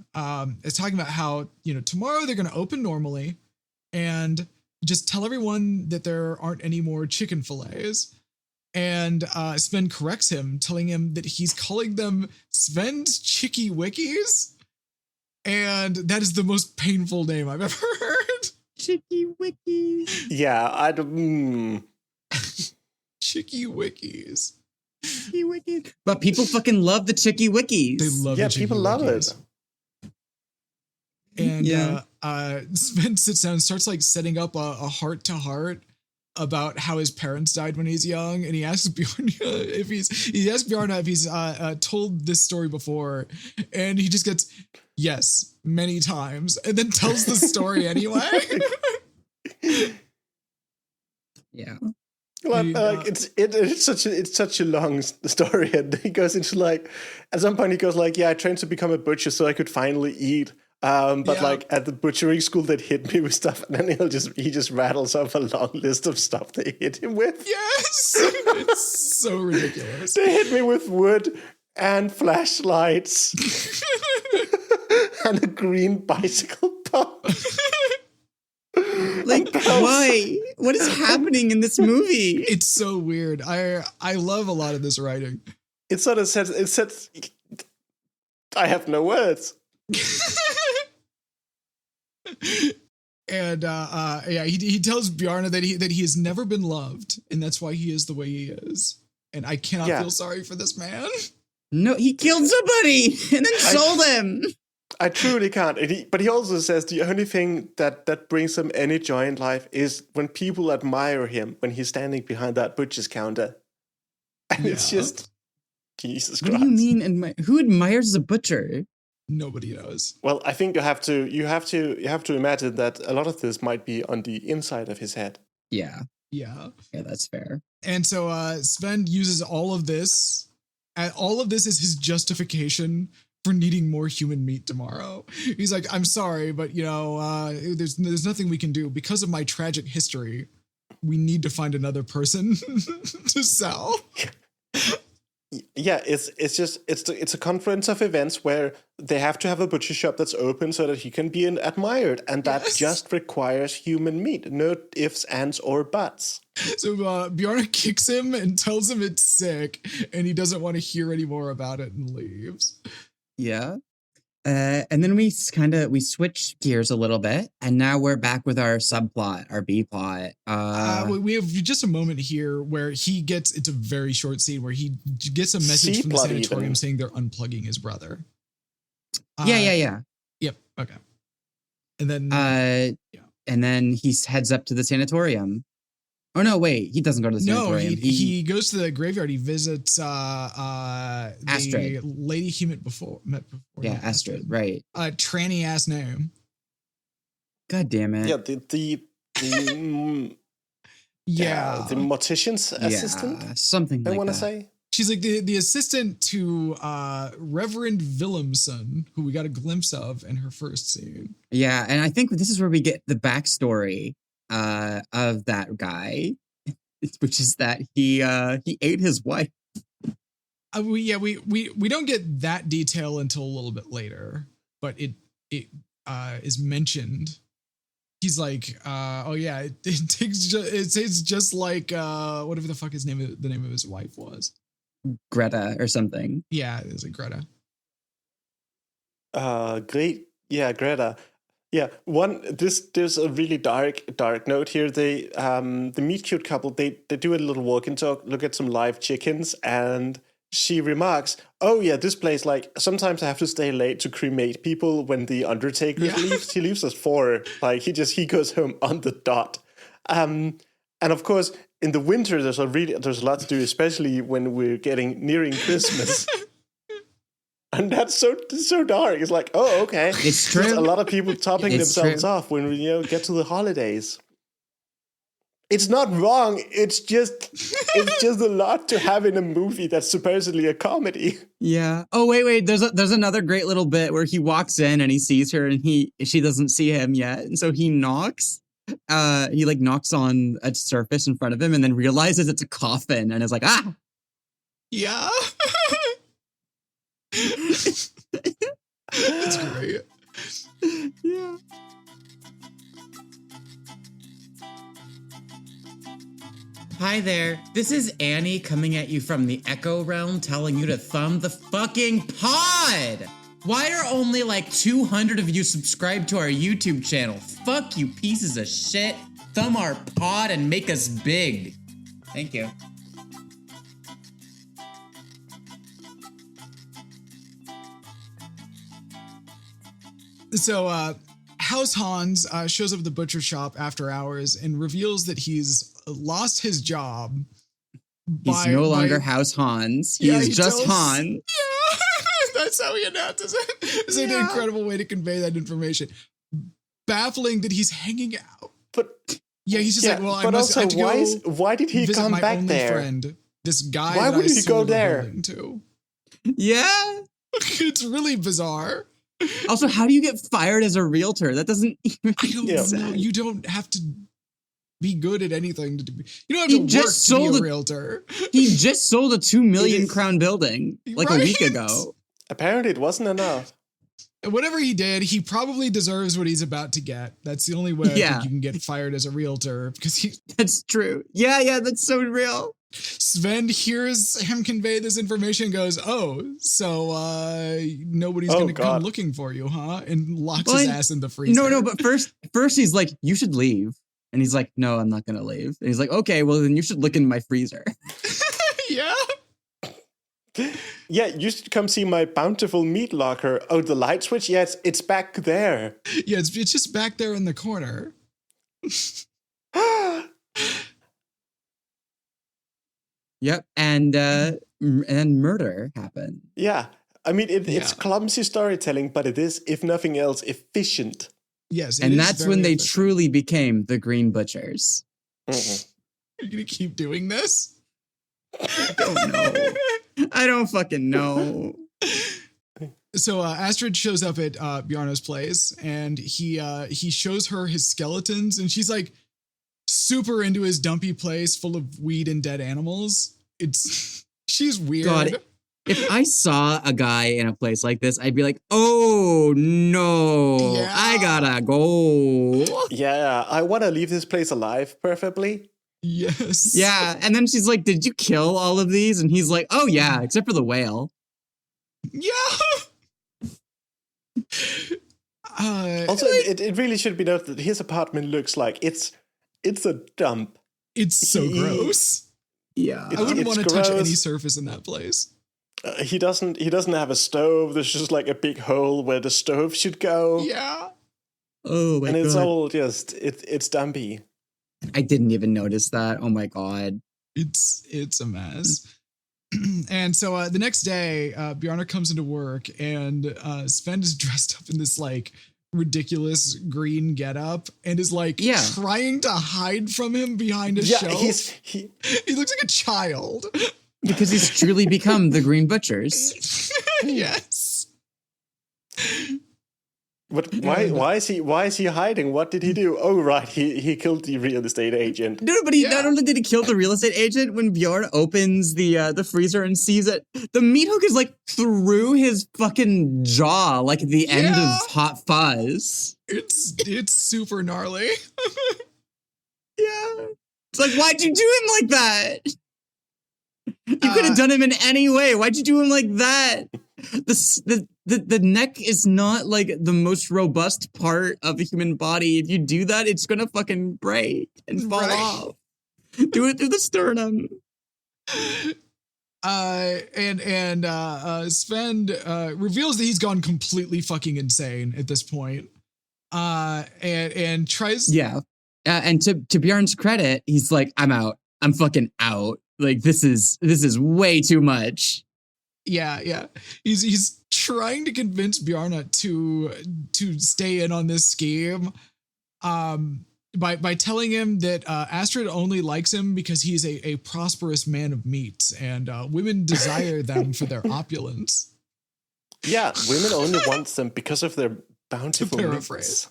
is talking about how, tomorrow they're going to open normally and just tell everyone that there aren't any more chicken fillets. And Sven corrects him, telling him that he's calling them Sven's Chicky Wickies. And that is the most painful name I've ever heard. Chicky Wickies. Yeah, I don't... Chicky Wickies. Chicky Wickies. But people fucking love the Chicky Wickies. They love the Chicky people Wickies. love it. And Sven sits down and starts like setting up a heart-to-heart about how his parents died when he's young, and he asks Bjarne if he's told this story before, and he just gets yes many times, and then tells the story anyway. Yeah. Well, it's such a long story, and he goes into like at some point he goes like, I trained to become a butcher so I could finally eat. Like at the butchering school, they'd hit me with stuff, and then he just rattles off a long list of stuff they hit him with. Yes, it's so ridiculous. They hit me with wood and flashlights and a green bicycle pump. Like, why? What is happening in this movie? It's so weird. I love a lot of this writing. It sort of says I have no words. And he tells Bjarne that he has never been loved, and that's why he is the way he is. And I cannot feel sorry for this man. No, he killed somebody and then sold him. I truly can't. But he also says the only thing that brings him any joy in life is when people admire him when he's standing behind that butcher's counter. And it's just Jesus Christ. What do you mean? Who admires a butcher? Nobody knows. Well, I think you have to imagine that a lot of this might be on the inside of his head. Yeah, that's fair. And so Sven uses all of this. All of this is his justification for needing more human meat tomorrow. He's like, I'm sorry, but there's nothing we can do because of my tragic history. We need to find another person to sell. Yeah, it's a confluence of events where they have to have a butcher shop that's open so that he can be admired, and that just requires human meat, no ifs, ands, or buts. So Bjarne kicks him and tells him it's sick, and he doesn't want to hear any more about it and leaves. Yeah. And then we switch gears a little bit, and now we're back with our subplot, our B plot. We have just a moment here where it's a very short scene where he gets a message from the sanatorium saying they're unplugging his brother. Yeah. Yep. Okay. And then and then he heads up to the sanatorium, Oh no, wait, he doesn't go to the No, sanatorium. he goes to the graveyard. He visits Astrid. the lady he met before. Yeah, Astrid, right. Tranny ass name. God damn it. Yeah, the Yeah. the mortician's assistant. Something like I want to that. say. She's like the assistant to Reverend Willemson, who we got a glimpse of in her first scene. Yeah, and I think this is where we get the backstory of that guy, which is that he ate his wife. We don't get that detail until a little bit later, but it is mentioned. He's like, oh yeah, it tastes just like whatever the fuck the name of his wife was. Greta or something. Yeah, it was like Greta. Great. Yeah, Greta. Yeah, there's a really dark note here. They the meet cute couple, they do a little walk and talk, look at some live chickens, and she remarks, "Oh yeah, this place, like sometimes I have to stay late to cremate people when the undertaker leaves. He leaves at 4. Like he goes home on the dot." And of course, in the winter there's a lot to do, especially when we're nearing Christmas. And that's so dark. It's like, oh, okay. It's true. There's a lot of people topping It's themselves true. off when we get to the holidays. It's not wrong. It's just a lot to have in a movie that's supposedly a comedy. Yeah. Oh wait. There's another great little bit where he walks in and he sees her and she doesn't see him yet, and so he knocks. He like knocks on a surface in front of him and then realizes it's a coffin and is like, ah. Yeah. That's great. Yeah. Hi there, this is Annie coming at you from the Echo Realm telling you to thumb the fucking pod! Why are only like 200 of you subscribed to our YouTube channel? Fuck you pieces of shit. Thumb our pod and make us big. Thank you. So, House Hans shows up at the butcher shop after hours and reveals that he's lost his job. He's no longer House Hans. He is just Han. Yeah, that's how he announces it. It's an incredible way to convey that information. Baffling that he's hanging out. But yeah, he's just like, well, I but must also, have to go why did he visit come my back only there? friend, this guy. Why that would I he go sold the there? building to. Yeah. It's really bizarre. Also, how do you get fired as a realtor? That doesn't even I don't Yeah. know. You don't have to be good at anything to be. You don't have He to just work to sold be a a- realtor. He just sold a 2 million It is- crown building like a Right? week ago. Apparently, it wasn't enough. Whatever he did, he probably deserves what he's about to get. That's the only way I Yeah. think you can get fired as a realtor, because That's true. Yeah, that's so real. Sven hears him convey this information and goes, "Oh, so nobody's Oh, going to come God. looking for you, huh?" And locks Well, his ass in the freezer. No, but first he's like, you should leave. And he's like, no, I'm not going to leave. And he's like, okay, well, then you should look in my freezer. Yeah. Yeah, you should come see my bountiful meat locker. Oh, the light switch? Yes, it's back there. Yeah, it's just back there in the corner. Yep. And murder happened. Yeah, I mean, it's Yeah. clumsy storytelling, but it is, if nothing else, efficient. Yes. it And is that's very when they efficient. truly became the Green Butchers. Mhm. You're going to keep doing this? I don't know. I don't fucking know. So Astrid shows up at Bjarno's place, and he shows her his skeletons, and she's like super into his dumpy place full of weed and dead animals. She's weird. God, if I saw a guy in a place like this, I'd be like, oh no, Yeah. I gotta go. Yeah, I want to leave this place alive, preferably. Yes. Yeah. And then she's like, did you kill all of these? And he's like, oh yeah, except for the whale. Yeah. Also, it really should be noted that his apartment looks like it's a dump. it's so he- gross. Yeah. I wouldn't it's want to touch gross. any surface in that place. He doesn't have a stove. There's just like a big hole where the stove should go. Yeah. Oh my And it's God. all just it's dumpy. I didn't even notice that. Oh my god. It's a mess. And so the next day, Bjarne comes into work, and Sven is dressed up in this like ridiculous green getup and is like trying to hide from him behind a shelf. He looks like a child because he's truly become the Green Butchers. Yes. But why is he hiding? What did he do? Oh right, he killed the real estate agent. No, but not only did he kill the real estate agent, when Bjorn opens the freezer and sees it, the meat hook is like through his fucking jaw, like at the end of Hot Fuzz. It's super gnarly. Yeah. It's like, why'd you do him like that? You could have done him in any way. Why'd you do him like that? The neck is not like the most robust part of the human body. If you do that, it's gonna fucking break and fall off. Do it through the sternum. Sven reveals that he's gone completely fucking insane at this point. And tries. Yeah. And to Bjorn's credit, he's like, I'm out. I'm fucking out. Like this is way too much. Yeah. He's trying to convince Bjarne to stay in on this scheme, by telling him that Astrid only likes him because he's a prosperous man of meat, and women desire them for their opulence. Yeah, women only want them because of their bountiful meats.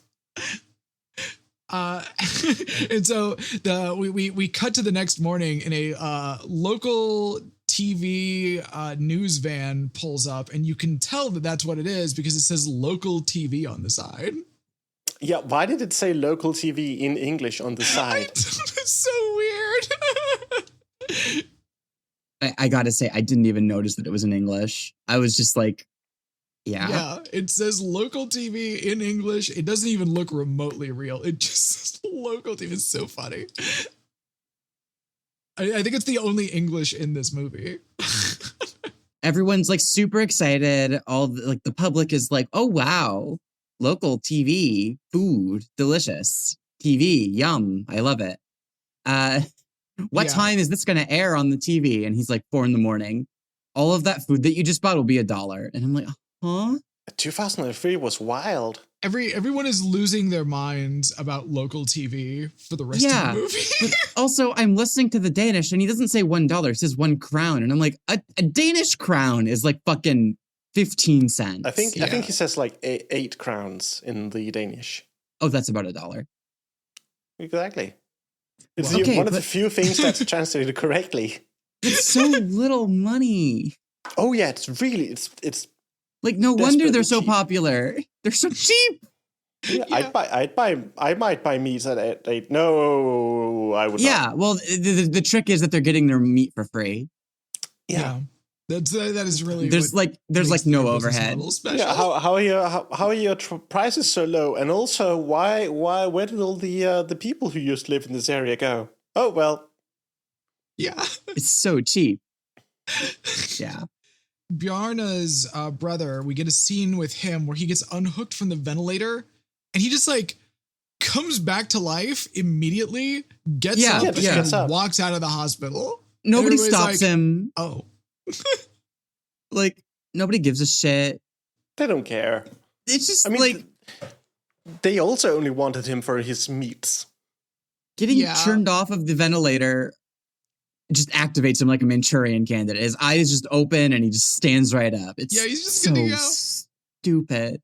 And so we cut to the next morning, and a local TV news van pulls up, and you can tell that that's what it is because it says local TV on the side. Yeah, why did it say local TV in English on the side? It's so weird. I gotta say, I didn't even notice that it was in English. I was just like, yeah, it says local TV in English. It doesn't even look remotely real. It just says local TV. It's so funny. I think it's the only English in this movie. Everyone's like super excited. The public is like, oh wow, local TV, food, delicious. TV, yum, I love it. What time is this gonna air on the TV? And he's like, 4 a.m. All of that food that you just bought will be $1. And I'm like, huh? 2003 was wild. Everyone is losing their minds about local TV for the rest of the movie. But also, I'm listening to the Danish, and he doesn't say $1. He says 1 crown, and I'm like, a Danish crown is like fucking 15 cents. I think he says like 8 crowns in the Danish. Oh, that's about $1. Exactly. It's one of the few things that's translated correctly. It's so little money. Oh yeah, it's like, no wonder they're so popular. They're so cheap. Yeah, I might buy meat at 8. No, I would not. Yeah, well, the trick is that they're getting their meat for free. Yeah. That is really there's no overhead. Yeah, how are your prices so low? And also, where did all the people who used to live in this area go? Oh well. Yeah. It's so cheap. Yeah. Bjarne's brother, we get a scene with him where he gets unhooked from the ventilator, and he just like comes back to life immediately, gets up, and walks out of the hospital. Nobody stops him. Oh. Like, nobody gives a shit. They don't care. It's just they also only wanted him for his meats. Getting turned off of the ventilator just activates him like a Manchurian candidate. His eyes just open and he just stands right up. It's he's just so good to go. Stupid.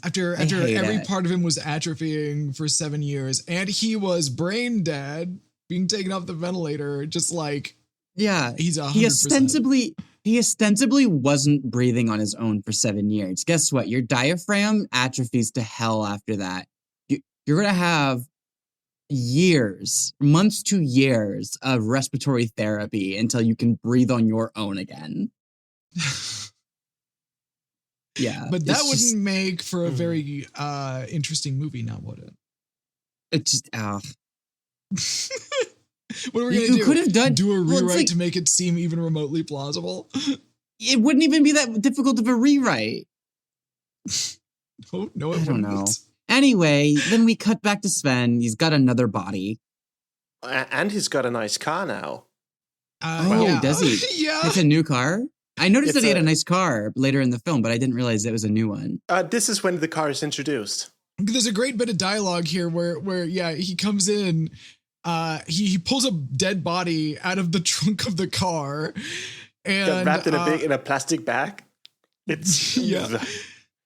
After every part of him was atrophying for 7 years, and he was brain dead, being taken off the ventilator, just like he's 100%. He ostensibly wasn't breathing on his own for 7 years. Guess what? Your diaphragm atrophies to hell after that. You're gonna have months to years of respiratory therapy until you can breathe on your own again. Yeah. But that wouldn't make for a very interesting movie now, would it? It just what are we gonna do? Could have done a rewrite to make it seem even remotely plausible. It wouldn't even be that difficult of a rewrite. No, I don't know. Anyway, then we cut back to Sven. He's got another body. And he's got a nice car now. Does he? Yeah. It's a new car? I noticed It's that he had a nice car later in the film, but I didn't realize it was a new one. This is when the car is introduced. There's a great bit of dialogue here where he comes in, he pulls a dead body out of the trunk of the car, and Wrapped in a plastic bag. It's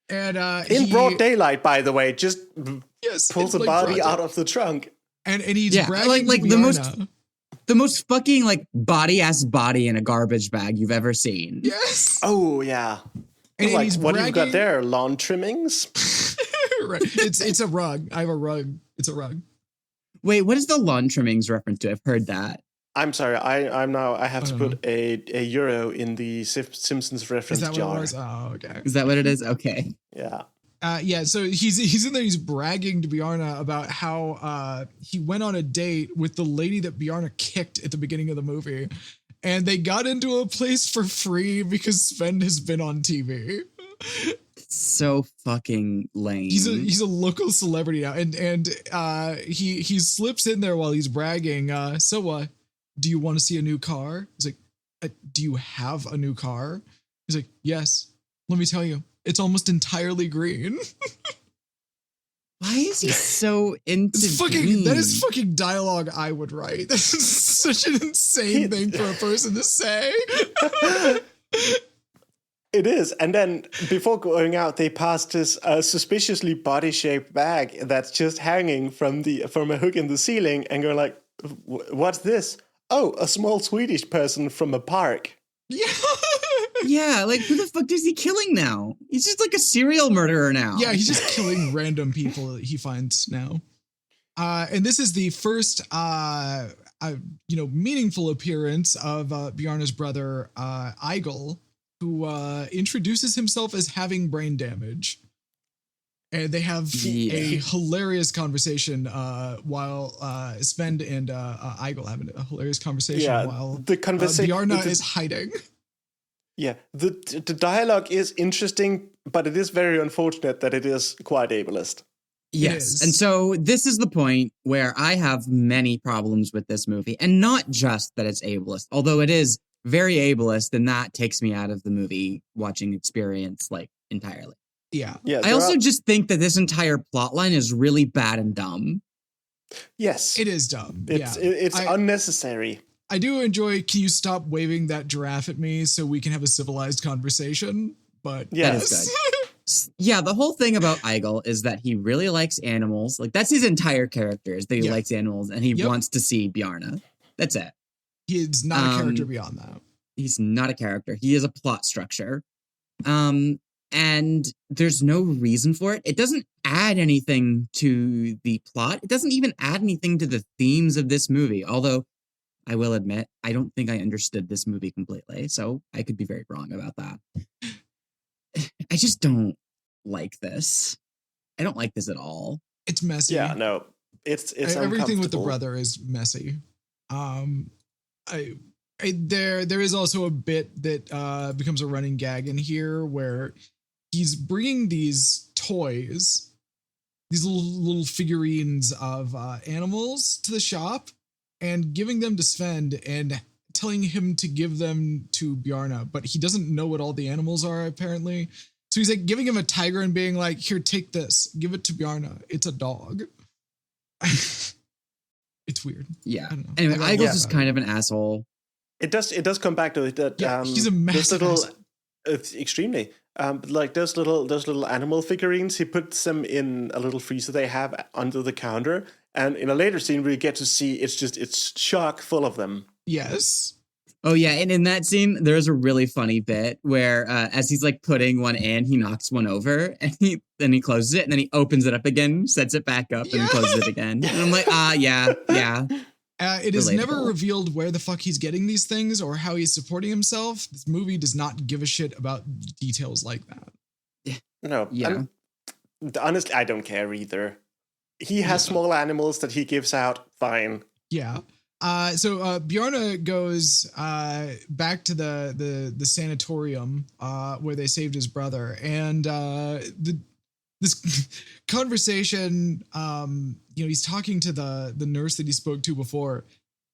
and in broad daylight, by the way. Just pulls a like body broad out of the trunk. and he's bragging like to the most fucking like body in a garbage bag you've ever seen. Yes. Oh yeah. And Like he's what you've got bragging- there? Lawn trimmings. Right. It's a rug. I have a rug. It's a rug. Wait, what is the lawn trimmings reference to? I've heard that. I'm sorry. I have to don't put a euro in the Simpsons reference Is that jar. what it was? Oh, okay. Is that what it is? Okay. Yeah. So he's in there. He's bragging to Bjarne about how he went on a date with the lady that Bjarne kicked at the beginning of the movie, and they got into a place for free because Sven has been on TV. So fucking lame. He's a local celebrity now, and he slips in there while he's bragging. Do you want to see a new car? He's like, do you have a new car? He's like, yes. Let me tell you, it's almost entirely green. Why is he so into green? That is fucking dialogue I would write. This is such an insane thing for a person to say. It is. And then before going out, they passed this suspiciously body-shaped bag that's just hanging from a hook in the ceiling, and go like, "What's this? Oh, a small Swedish person from a park." Yeah. Yeah, like who the fuck is he killing now? He's just like a serial murderer now. Yeah, he's just killing random people that he finds now. And this is the first, meaningful appearance of Bjarne's brother, Eigil, who introduces himself as having brain damage. And they have a hilarious conversation while Sven and Eigil have a hilarious conversation while the conversation Bjarne is hiding. Yeah, the dialogue is interesting, but it is very unfortunate that it is quite ableist. Yes. And so this is the point where I have many problems with this movie, and not just that it's ableist, although it is very ableist, and that takes me out of the movie watching experience like entirely. Yeah. I also just think that this entire plot line is really bad and dumb. Yes. It is dumb. It's unnecessary. I do enjoy, can you stop waving that giraffe at me so we can have a civilized conversation? But yes. That is good. Yeah, the whole thing about Eigil is that he really likes animals. Like, that's his entire character, is that he likes animals and he wants to see Bjarne. That's it. He's not a character beyond that. He's not a character. He is a plot structure. And there's no reason for it. It doesn't add anything to the plot. It doesn't even add anything to the themes of this movie. Although, I will admit, I don't think I understood this movie completely. So I could be very wrong about that. I just don't like this. I don't like this at all. It's messy. Yeah, no. It's everything with the brother is messy. There is also a bit that becomes a running gag in here where he's bringing these toys, these little figurines of animals to the shop and giving them to Sven and telling him to give them to Bjarne, but he doesn't know what all the animals are apparently. So he's like giving him a tiger and being like, "Here, take this, give it to Bjarne. It's a dog." It's weird. Yeah. I don't know. Anyway, Eigil's just kind of an asshole. It does come back to it that he's a massive extremely like those little animal figurines. He puts them in a little freezer they have under the counter, and in a later scene we get to see it's chock full of them. Yes. Oh yeah, and in that scene there's a really funny bit where as he's like putting one in, he knocks one over and he closes it and then he opens it up again, sets it back up and closes it again. And I'm like, yeah. It is never revealed where the fuck he's getting these things or how he's supporting himself. This movie does not give a shit about details like that. No. Yeah. Honestly, I don't care either. He has small animals that he gives out. Fine. Yeah. So Bjarne goes back to the sanatorium where they saved his brother, and this conversation, he's talking to the nurse that he spoke to before.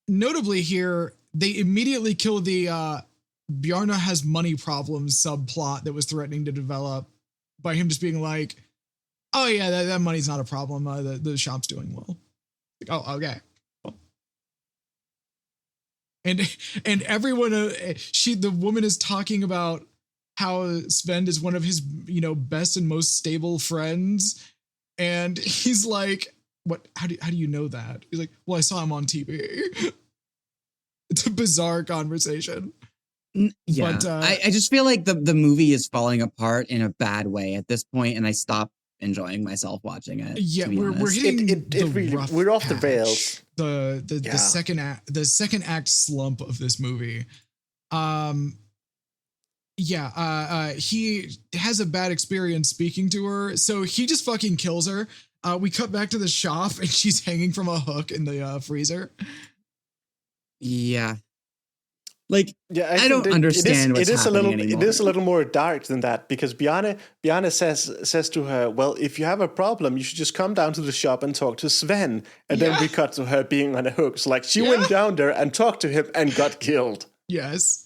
Notably here, they immediately kill the Bjarne has money problems subplot that was threatening to develop by him just being like, oh yeah, that money's not a problem. The shop's doing well. Like, oh, okay. And everyone, the woman is talking about how Sven is one of his, best and most stable friends. And he's like, what, how do you know that? He's like, well, I saw him on TV. It's a bizarre conversation. Yeah. But, I just feel like the movie is falling apart in a bad way at this point, and I stopped enjoying myself watching it. Yeah, we're hitting we're off the rails. The second act slump of this movie. He has a bad experience speaking to her, so he just fucking kills her. We cut back to the shop, and she's hanging from a hook in the freezer. Yeah. Like, I don't understand what's happening anymore. It is a little more dark than that, because Bjarne says to her, well, if you have a problem, you should just come down to the shop and talk to Sven. And then we cut to her being on a hook. So like, she went down there and talked to him and got killed. Yes.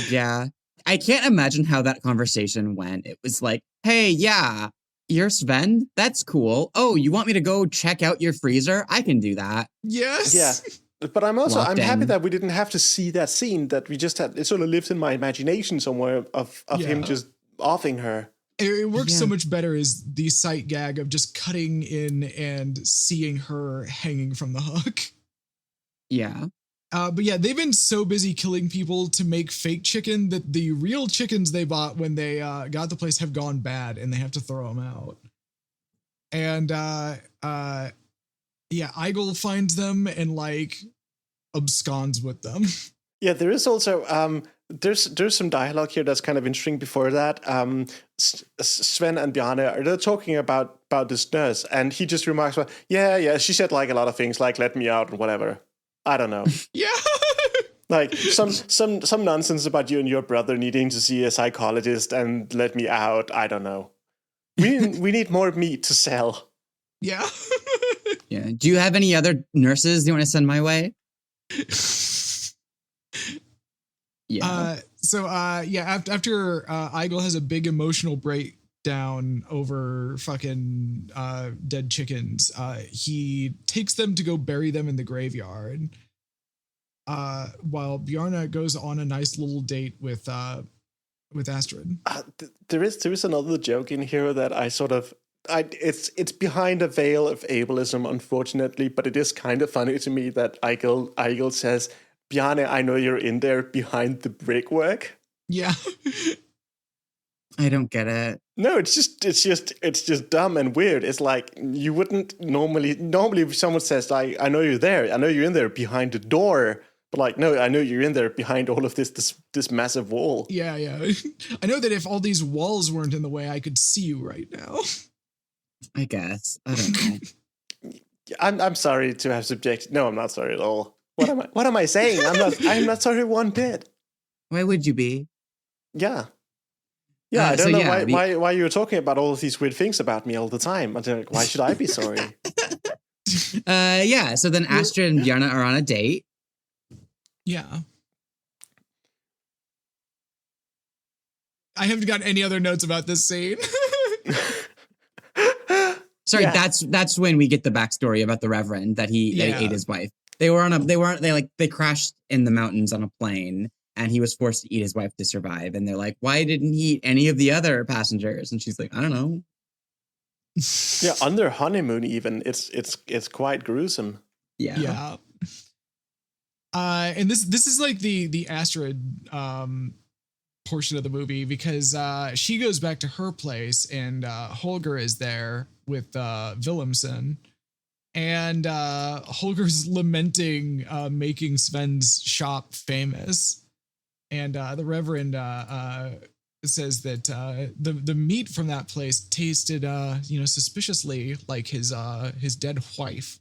Yeah. I can't imagine how that conversation went. It was like, hey, yeah, you're Sven? That's cool. Oh, you want me to go check out your freezer? I can do that. Yes. Yeah. But I'm happy that we didn't have to see that scene, that we just had, it sort of lived in my imagination somewhere of him just offing her. It works so much better as the sight gag of just cutting in and seeing her hanging from the hook. Yeah. But yeah, they've been so busy killing people to make fake chicken that the real chickens they bought when they got the place have gone bad and they have to throw them out. And Eigel finds them and like absconds with them. Yeah, there is also there's some dialogue here that's kind of interesting. Before that, Sven and Bjarne they're talking about this nurse, and he just remarks, well, yeah, she said like a lot of things, like let me out and whatever. I don't know. Yeah. Like some nonsense about you and your brother needing to see a psychologist and let me out. I don't know. We need more meat to sell. Yeah. Yeah. Do you have any other nurses you want to send my way? Yeah. After Eigel has a big emotional breakdown over fucking dead chickens, he takes them to go bury them in the graveyard. While Bjarne goes on a nice little date with Astrid. There is another joke in here that I sort of. It's behind a veil of ableism, unfortunately, but it is kind of funny to me that Eigel says, Bjarne, I know you're in there behind the brickwork. Yeah. I don't get it. No, it's just dumb and weird. It's like you wouldn't normally if someone says, I know you're there, I know you're in there behind the door, but like, no, I know you're in there behind all of this massive wall. Yeah. I know that if all these walls weren't in the way, I could see you right now. I guess. I don't know. I'm sorry to have subjected. No, I'm not sorry at all. What am I saying? I'm not sorry one bit. Why would you be? Yeah. Yeah, I don't know why you were talking about all of these weird things about me all the time. I'm like, why should I be sorry? So then Astrid and Bjarne are on a date. Yeah. I haven't got any other notes about this scene. Sorry, that's when we get the backstory about the Reverend that he ate his wife. They crashed in the mountains on a plane, and he was forced to eat his wife to survive. And they're like, why didn't he eat any of the other passengers? And she's like, I don't know. Yeah, on their honeymoon even, it's quite gruesome. Yeah. And this is like the Astrid portion of the movie, because she goes back to her place and Holger is there with Willemsen, and Holger's lamenting making Sven's shop famous, and the Reverend says that the meat from that place tasted suspiciously like his dead wife.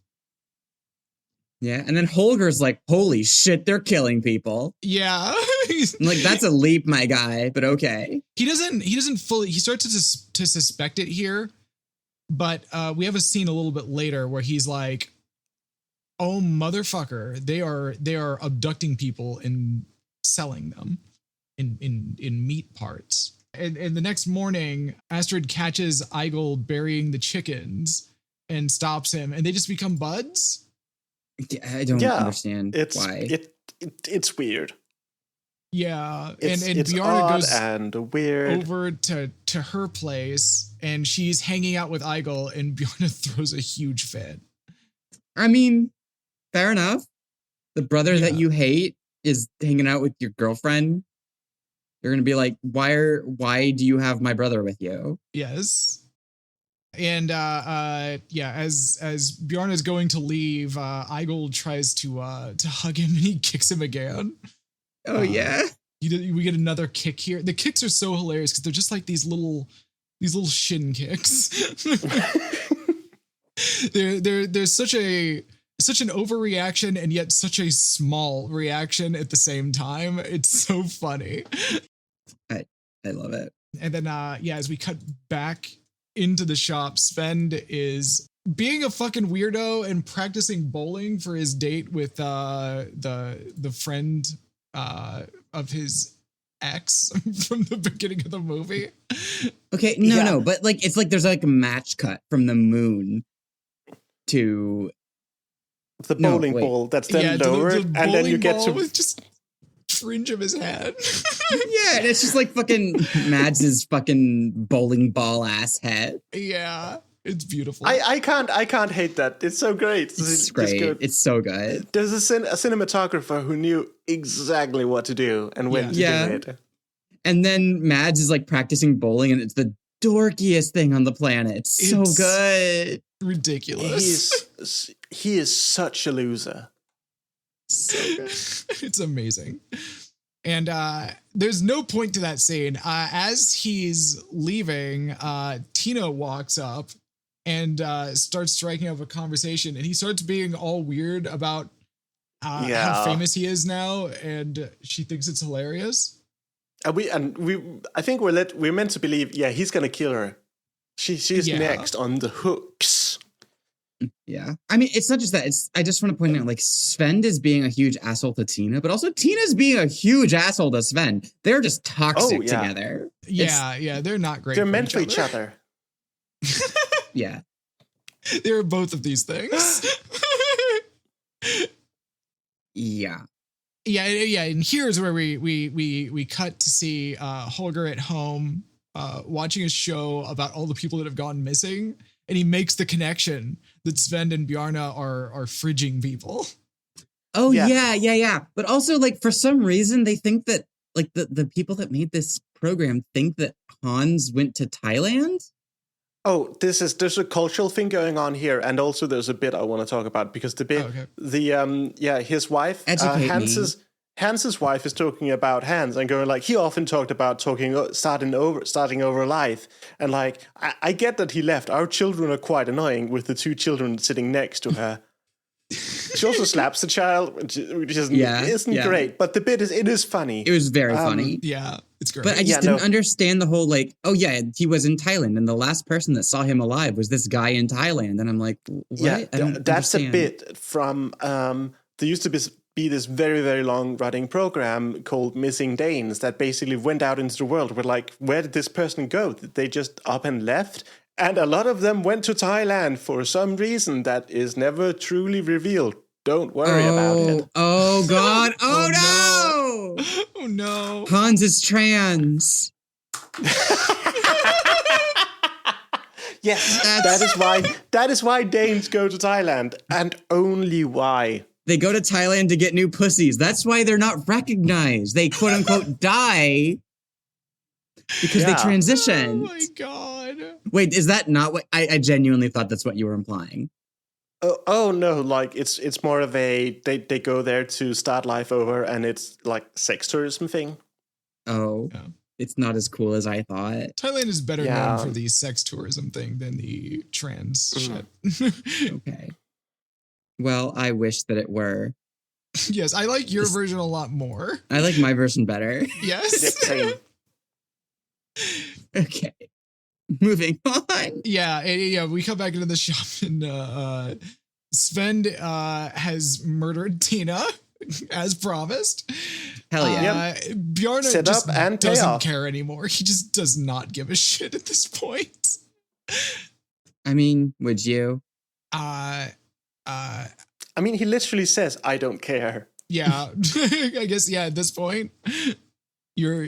Yeah, and then Holger's like, holy shit, they're killing people. Yeah. I'm like, that's a leap, my guy, but okay. He doesn't fully, he starts to suspect it here, but we have a scene a little bit later where he's like, oh motherfucker, they are abducting people and selling them in meat parts. And the next morning, Astrid catches Eigel burying the chickens and stops him, and they just become buds. I don't understand why. It's weird. Yeah, it's Bjarne goes and weird over to her place, and she's hanging out with Eigel, and Bjarne throws a huge fit. I mean, fair enough. The brother that you hate is hanging out with your girlfriend. You're gonna be like, why do you have my brother with you? Yes. And as Bjarne is going to leave, Eigel tries to hug him, and he kicks him again. Oh yeah. We get another kick here. The kicks are so hilarious because they're just like these little shin kicks. There's such an overreaction and yet such a small reaction at the same time. It's so funny. I love it. And then as we cut back into the shop, Sven is being a fucking weirdo and practicing bowling for his date with the friend of his ex from the beginning of the movie. Okay, no, but like it's like there's like a match cut from the moon to the bowling ball that's then lowered, and then you get to with just fringe of his head. Yeah, and it's just like fucking Mads's fucking bowling ball ass head. Yeah, it's beautiful. I can't hate that. It's so great. It's great. It's so good. There's a cinematographer who knew exactly what to do and when to do it. And then Mads is like practicing bowling, and it's the dorkiest thing on the planet. It's so good. Ridiculous. He is such a loser. So good. It's amazing. And there's no point to that scene. As he's leaving, Tina walks up and starts striking up a conversation, and he starts being all weird about how famous he is now, and she thinks it's hilarious. I think we're meant to believe, he's gonna kill her. She's next on the hooks. Yeah. I mean, it's not just that. I just want to point out, like, Sven is being a huge asshole to Tina, but also Tina's being a huge asshole to Sven. They're just toxic together. Yeah, they're not great. They're meant for each other. Yeah. They're both of these things. Yeah. Yeah, and here's where we cut to see Holger at home watching a show about all the people that have gone missing, and he makes the connection that Sven and Bjarne are fridging people. Oh yeah. But also, like, for some reason they think that, like, the people that made this program think that Hans went to Thailand. Oh, there's a cultural thing going on here, and also there's a bit I want to talk about, because the bit, his wife, Hans's wife is talking about Hans and going like, he often talked about starting over life, and like, I get that he left. Our children are quite annoying with the two children sitting next to her. She also slaps the child, which isn't great, but the bit is funny. It was very funny. Yeah, it's great. But I just didn't understand the whole, like, he was in Thailand, and the last person that saw him alive was this guy in Thailand, and I'm like, what? Yeah, I don't that's understand. a bit from there used to be this very, very long running program called Missing Danes that basically went out into the world. We're like, where did this person go? Did they just up and left? And a lot of them went to Thailand for some reason that is never truly revealed. Don't worry about it. Oh, God. Oh, no. Oh, no. Hans is trans. Yes, that is why Danes go to Thailand, and only why. They go to Thailand to get new pussies. That's why they're not recognized. They, quote unquote, die because they transitioned. Oh, my God. Wait, is that not what I genuinely thought that's what you were implying? Oh no, like it's more of a they go there to start life over, and it's like sex tourism thing. Oh, yeah. It's not as cool as I thought. Thailand is better known for the sex tourism thing than the trans shit. Okay. Well, I wish that it were. Yes, I like your version a lot more. I like my version better. Yes. Same. Okay. Moving on. Yeah, we come back into the shop and Sven has murdered Tina as promised. Hell yeah. Bjarne Set just up and doesn't payoff. care anymore. He just does not give a shit at this point. I mean, would you? I mean, he literally says, "I don't care." Yeah, I guess at this point, you're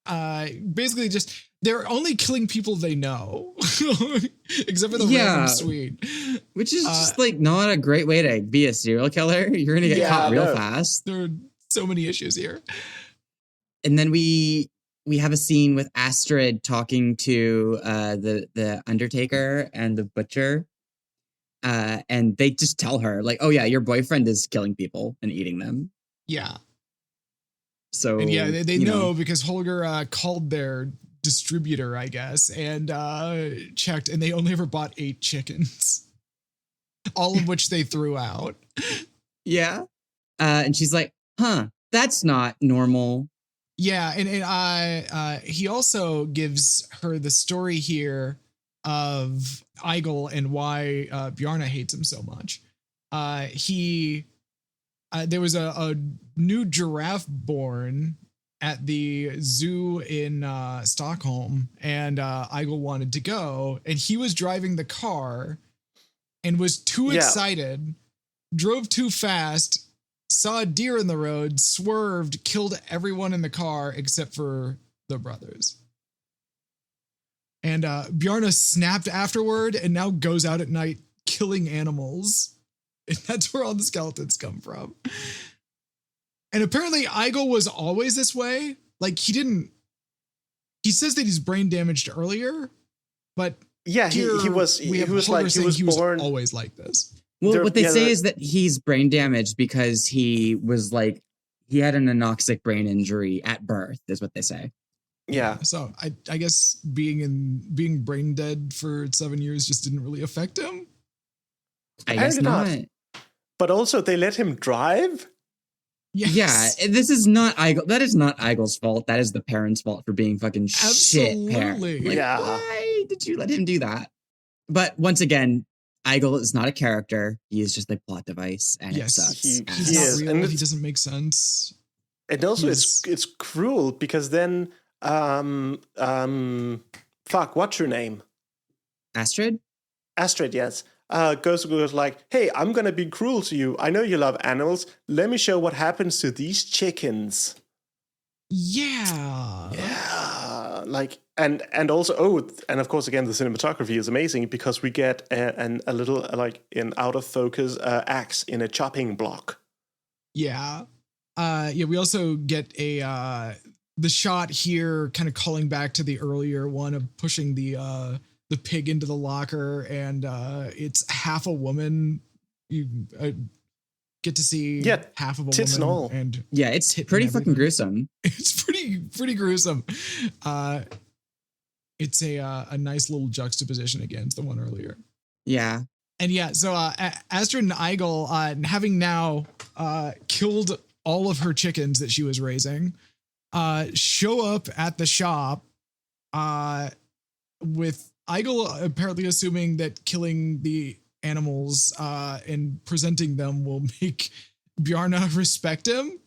basically just they're only killing people they know, except for the random Swede, which is just like not a great way to be a serial killer. You're gonna get caught real fast. There are so many issues here. And then we have a scene with Astrid talking to the Undertaker and the Butcher. And they just tell her, like, oh, yeah, your boyfriend is killing people and eating them. Yeah. So, and they know because Holger called their distributor, I guess, and checked, and they only ever bought 8 chickens, all of which they threw out. Yeah. And she's like, huh, that's not normal. Yeah. And he also gives her the story here of Eigil and why Bjarne hates him so much. There was a new giraffe born at the zoo in Stockholm, and Eigil wanted to go, and he was driving the car and was too excited, drove too fast, saw a deer in the road, swerved, killed everyone in the car except for the brothers. And Bjarne snapped afterward and now goes out at night killing animals. And that's where all the skeletons come from. And apparently Eigil was always this way. Like he says that he's brain damaged earlier, but he was born always like this. Well, what they say is that he's brain damaged because he had an anoxic brain injury at birth, is what they say. Yeah. So I guess being brain dead for 7 years just didn't really affect him. I guess not. But also they let him drive? Yes. Yeah, this is not Eigil. That is not Eigil's fault. That is the parents' fault for being fucking shit parents. Like, why did you let him do that? But once again, Eigil is not a character. He is just a plot device, and it sucks. He's not real. And he doesn't make sense. And also, it's cruel because then what's her name? Astrid, yes. Goes like, hey, I'm gonna be cruel to you. I know you love animals. Let me show what happens to these chickens. Yeah. Like, and also, and of course, again, the cinematography is amazing because we get a little like an out of focus axe in a chopping block. Yeah. We also get the shot here kind of calling back to the earlier one of pushing the pig into the locker, and it's half a woman. You get to see half of a tits woman, and it's pretty fucking gruesome. It's pretty gruesome. It's a nice little juxtaposition against the one earlier. Yeah. And so Astrid and Eigil, having now killed all of her chickens that she was raising, show up at the shop with Eigil apparently assuming that killing the animals and presenting them will make Bjarne respect him.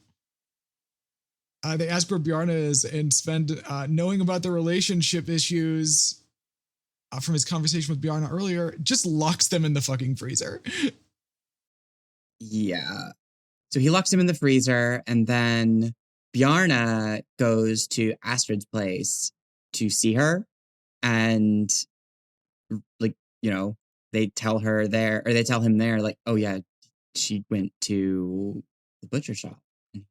They ask where Bjarne is, and Sven, knowing about the relationship issues from his conversation with Bjarne earlier, just locks them in the fucking freezer. Yeah. So he locks him in the freezer, and then Bjarne goes to Astrid's place to see her, and they tell him there, like, oh yeah, she went to the butcher shop. And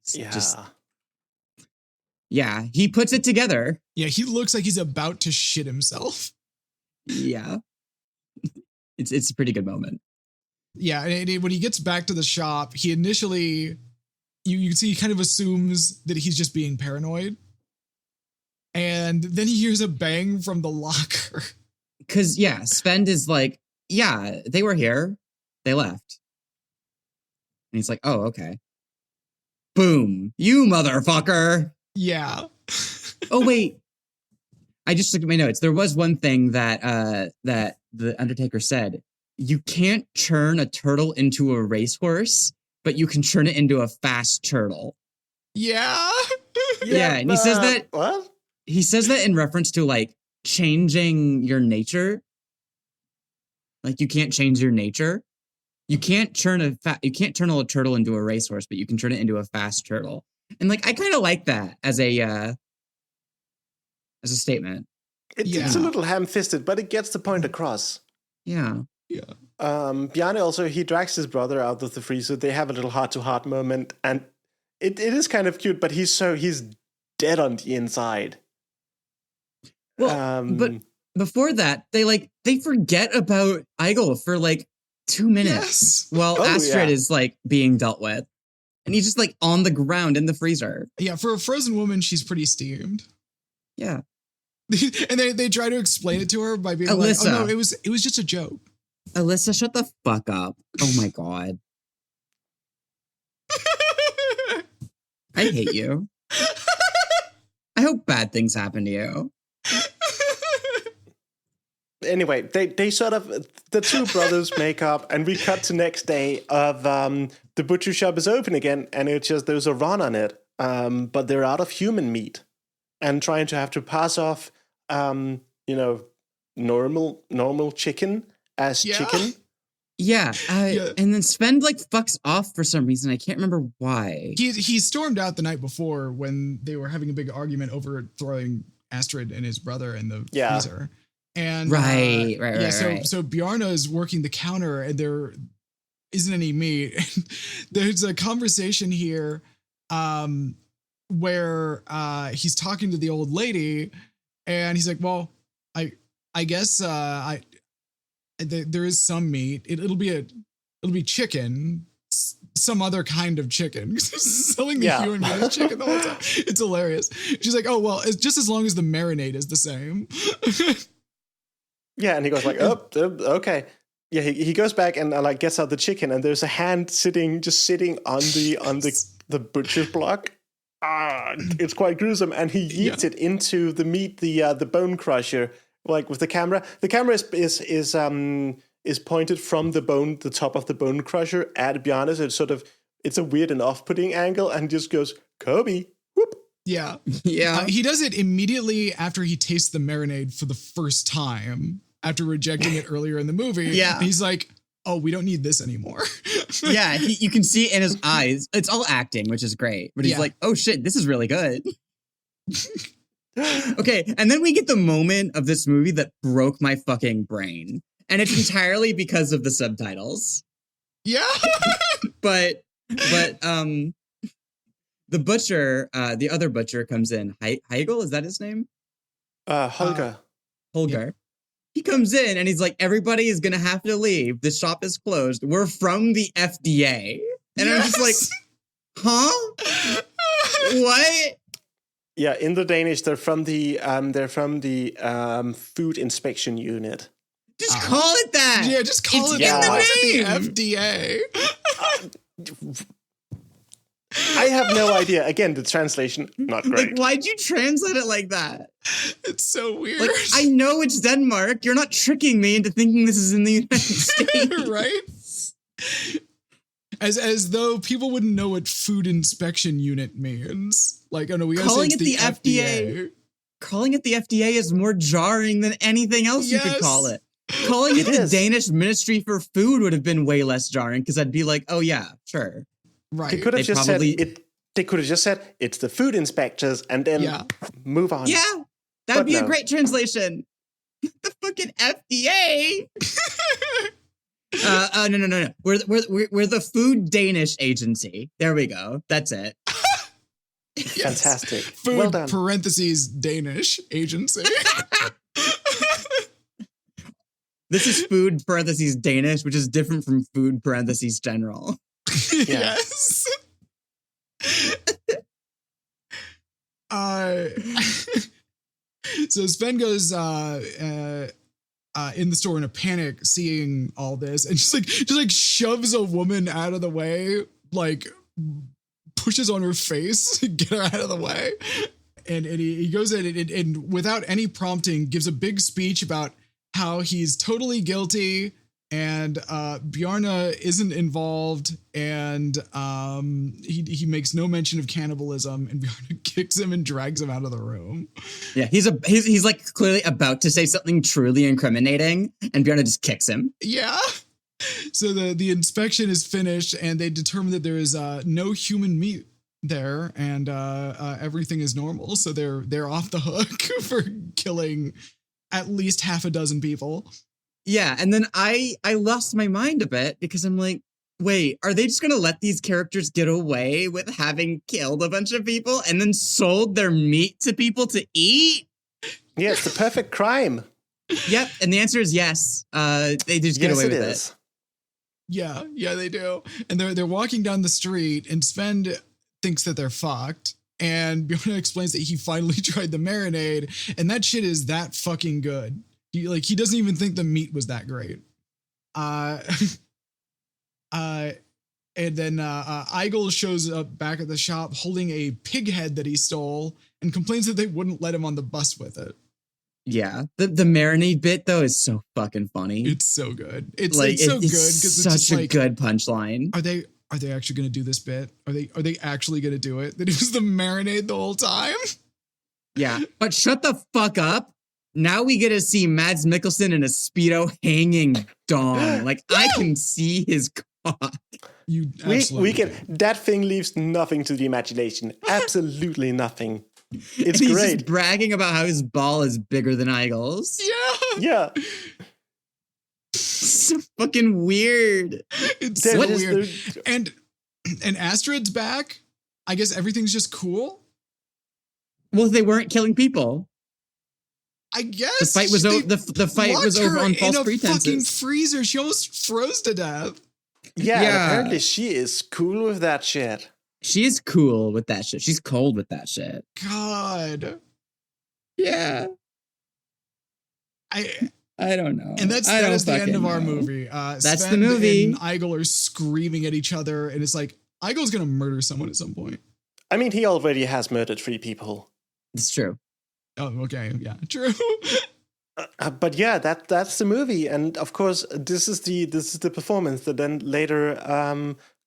he puts it together. Yeah, he looks like he's about to shit himself. Yeah. It's a pretty good moment. Yeah, and when he gets back to the shop, he initially, you can see he kind of assumes that he's just being paranoid. And then he hears a bang from the locker. Because, Sven is like, yeah, they were here. They left. he's like, oh, okay. Boom. You motherfucker. Yeah. Oh, wait. I just looked at my notes. There was one thing that that the Undertaker said. You can't churn a turtle into a racehorse, but you can churn it into a fast turtle. Yeah. Yeah, and he says that. What? He says that in reference to like changing your nature. Like you can't change your nature. You can't turn a turtle into a racehorse, but you can turn it into a fast turtle. And like I kind of like that as a statement. It's a little ham-fisted, but it gets the point across. Yeah. Yeah. Bjarne also, he drags his brother out of the freezer. They have a little heart-to-heart moment, and it is kind of cute, but he's dead on the inside. Well, but before that, they forget about Eigel for like 2 minutes while Astrid is like being dealt with. And he's just like on the ground in the freezer. Yeah, for a frozen woman, she's pretty steamed. Yeah. And they try to explain it to her by being Elissa. like, oh no, it was just a joke. Elissa, shut the fuck up. Oh my God. I hate you. I hope bad things happen to you. Anyway, they sort of, the two brothers make up, and we cut to next day of the butcher shop is open again, and it's just there's a run on it, but they're out of human meat, and trying to have to pass off, normal chicken as chicken. Yeah, and then Sven like fucks off for some reason. I can't remember why. He stormed out the night before when they were having a big argument over throwing Astrid and his brother in the freezer. And right. So Bjarne is working the counter, and there isn't any meat. There's a conversation here where he's talking to the old lady, and he's like, "Well, I guess there is some meat. It'll be chicken, some other kind of chicken." Selling the human meat as chicken the whole time. It's hilarious. She's like, "Oh well, it's just as long as the marinade is the same." Yeah, and he goes like, "Oh, okay." Yeah, he goes back and like gets out the chicken, and there's a hand sitting on the butcher's block. It's quite gruesome, and he yeets it into the meat, the bone crusher, like with the camera. The camera is pointed from the top of the bone crusher at Bjarne, so it's a weird and off-putting angle, and just goes Kobe. Whoop. Yeah. He does it immediately after he tastes the marinade for the first time, after rejecting it earlier in the movie. Yeah. He's like, oh, we don't need this anymore. Yeah, you can see it in his eyes. It's all acting, which is great. But he's like, oh shit, this is really good. Okay, and then we get the moment of this movie that broke my fucking brain. And it's entirely because of the subtitles. Yeah. But the butcher, the other butcher comes in. Heigl, is that his name? Holger. Holger. Yeah. He comes in and he's like, everybody is going to have to leave. The shop is closed. We're from the FDA. And I'm just like, huh? What? Yeah, in the Danish, they're from the food inspection unit. Just call it that. Yeah, just call it the FDA. I have no idea. Again, the translation, not great. Like, why'd you translate it like that? It's so weird. Like, I know it's Denmark. You're not tricking me into thinking this is in the United States. Right? As though people wouldn't know what food inspection unit means. Like, oh no, we gotta say it's the FDA. Calling it the FDA is more jarring than anything else you could call it. Calling it the Danish Ministry for Food would have been way less jarring, because I'd be like, oh yeah, sure. Right. They could have just said it. They could have just said it's the food inspectors and then move on. Yeah, that would be a great translation. The fucking FDA. No. We're the Food Danish Agency. There we go. That's it. Fantastic. Food well done. parentheses Danish Agency. This is food parentheses Danish, which is different from food parentheses general. Yes. So Sven goes in the store in a panic, seeing all this, and just like shoves a woman out of the way like pushes on her face, get her out of the way. And he goes in and without any prompting gives a big speech about how he's totally guilty and Bjarne isn't involved, and he makes no mention of cannibalism, and Bjarne kicks him and drags him out of the room. Yeah, he's like clearly about to say something truly incriminating, and Bjarne just kicks him. Yeah. So the inspection is finished, and they determine that there is no human meat there, and everything is normal. So they're off the hook for killing at least half a dozen people. Yeah, and then I lost my mind a bit because I'm like, wait, are they just going to let these characters get away with having killed a bunch of people and then sold their meat to people to eat? Yeah, it's the perfect crime. Yep, and the answer is yes. They just get away with it. Yeah, they do. And they're walking down the street, and Sven thinks that they're fucked. And Bjarne explains that he finally tried the marinade, and that shit is that fucking good. He doesn't even think the meat was that great. And then Eigel shows up back at the shop holding a pig head that he stole and complains that they wouldn't let him on the bus with it. Yeah, the marinade bit though is so fucking funny. It's so good. It's so good because such it's a like, good punchline. Are they actually going to do this bit? Are they actually going to do it? That it was the marinade the whole time? Yeah, but shut the fuck up. Now we get to see Mads Mikkelsen in a Speedo hanging dong. Like, I can see his cock. You we can. That thing leaves nothing to the imagination. Absolutely nothing. It's and he's great. Just bragging about how his ball is bigger than Eigel's. Yeah. So fucking weird. It's so weird. And Astrid's back. I guess everything's just cool. Well, they weren't killing people. I guess the fight was over. The fight was over on false pretenses. Fucking freezer. She almost froze to death. Yeah. Apparently she is cool with that shit. She is cool with that shit. She's cold with that shit. God. Yeah. I don't know. And that is the end of our movie. That's Sven the movie. And Eigel are screaming at each other, and it's like Eigel's gonna murder someone at some point. I mean, he already has murdered 3 people. It's true. Oh, okay. Yeah, true. But yeah, that's the movie, and of course, this is the performance that then later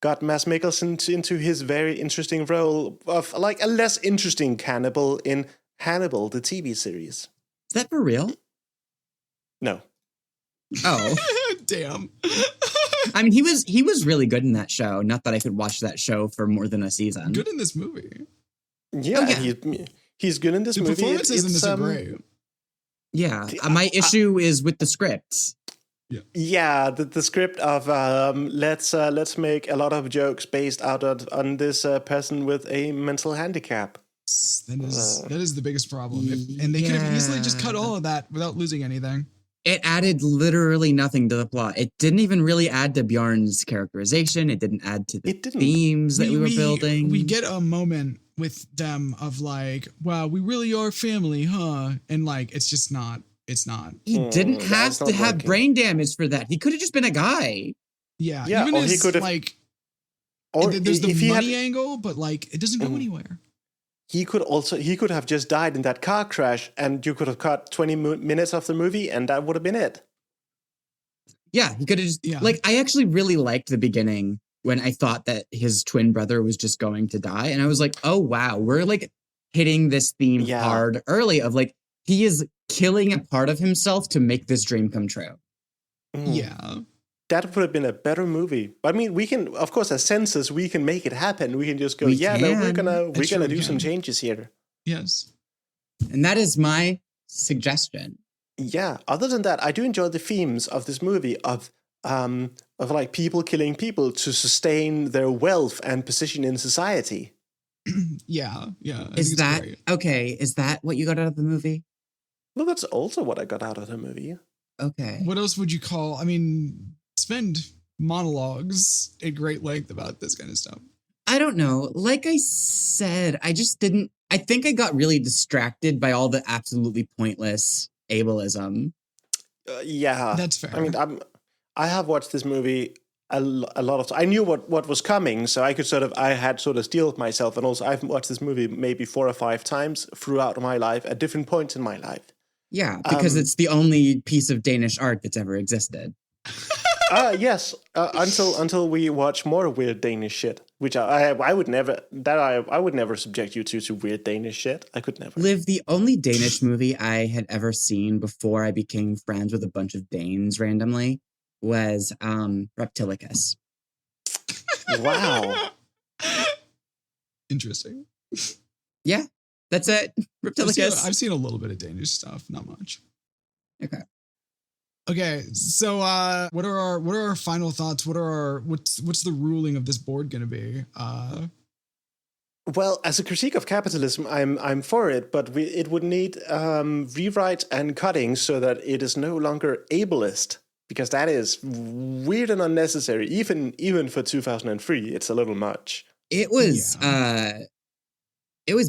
got Mads Mikkelsen into his very interesting role of like a less interesting cannibal in Hannibal, the TV series. Is that for real? No. Oh, damn. I mean, he was really good in that show. Not that I could watch that show for more than a season. Good in this movie. Yeah, he's good in this movie. The performances in this are great. Yeah, my issue is with the script. Yeah, the script of let's make a lot of jokes based on this person with a mental handicap. That is the biggest problem. And they could have easily just cut all of that without losing anything. It added literally nothing to the plot. It didn't even really add to Bjarne's characterization. It didn't add to the themes that we were building. We get a moment with them of like, wow, we really are family, huh? And like, it's just not. It's not. He didn't have to have brain damage for that. He could have just been a guy. Yeah. Even or he could have like. Or there's the money angle, but like, it doesn't go anywhere. He could have just died in that car crash, and you could have cut 20 minutes of the movie, and that would have been it. Yeah, he could have just like. I actually really liked the beginning when I thought that his twin brother was just going to die, and I was like, oh wow, we're like hitting this theme hard early of like he is killing a part of himself to make this dream come true. Yeah. That would have been a better movie. I mean, we can, of course, as censors, we can make it happen. We can just go, we're gonna do some changes here. Yes. And that is my suggestion. Yeah. Other than that, I do enjoy the themes of this movie of like people killing people to sustain their wealth and position in society. Yeah. Is that okay? Is that what you got out of the movie? Well, that's also what I got out of the movie. Okay. What else would you call? I mean, spend monologues at great length about this kind of stuff. I don't know. Like I said, I think I got really distracted by all the absolutely pointless ableism. Yeah. That's fair. I mean, I have watched this movie a lot of. I knew what was coming, so I had sort of steeled myself, and also I've watched this movie maybe 4 or 5 times throughout my life at different points in my life. Yeah, because it's the only piece of Danish art that's ever existed. Yes, until we watch more weird Danish shit, which I would never subject you to weird Danish shit. I could never. Liv, the only Danish movie I had ever seen before I became friends with a bunch of Danes randomly was Reptilicus. Wow. Interesting. Yeah, that's it. Reptilicus. I've seen a little bit of Danish stuff, not much. Okay, so what are our final thoughts? What's the ruling of this board going to be? Well, as a critique of capitalism, I'm for it, but it would need rewrite and cutting so that it is no longer ableist, because that is weird and unnecessary. Even for 2003, it's a little much. it was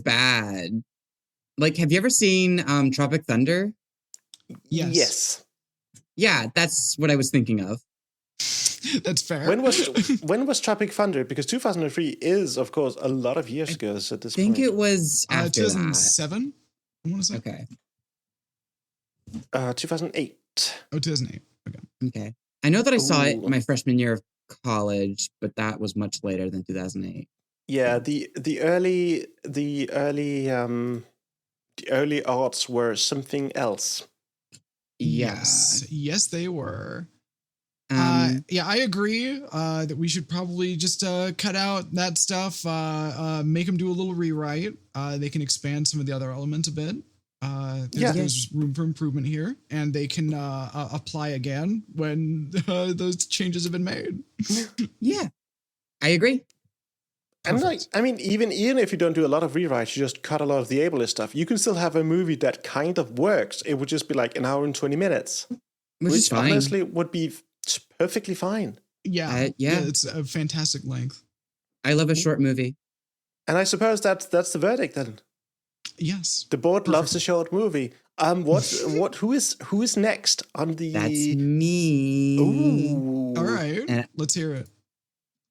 bad. Like, have you ever seen Tropic Thunder? Yes. Yeah, that's what I was thinking of. That's fair. When was Tropic Thunder? Because 2003 is, of course, a lot of years ago. So at this I think point. it was after 2007. I want to say. Okay. 2008. Oh, 2008. Okay. I know that I saw it Ooh. my freshman year of college, but that was much later than 2008. Yeah, the early aughts were something else. Yeah. Yes, they were. Um, Yeah, I agree that we should probably just cut out that stuff, make them do a little rewrite. They can expand some of the other elements a bit. There's room for improvement here, and they can apply again when those changes have been made. yeah, I agree. And even if you don't do a lot of rewrites, you just cut a lot of the ableist stuff. You can still have a movie that kind of works. It would just be like an hour and 20 minutes, Which is fine. honestly would be perfectly fine. Yeah, yeah. it's a fantastic length. I love a short movie. And I suppose that's the verdict then. Yes, The board loves a short movie. Who is next on the? That's me. Ooh. all right. And- Let's hear it.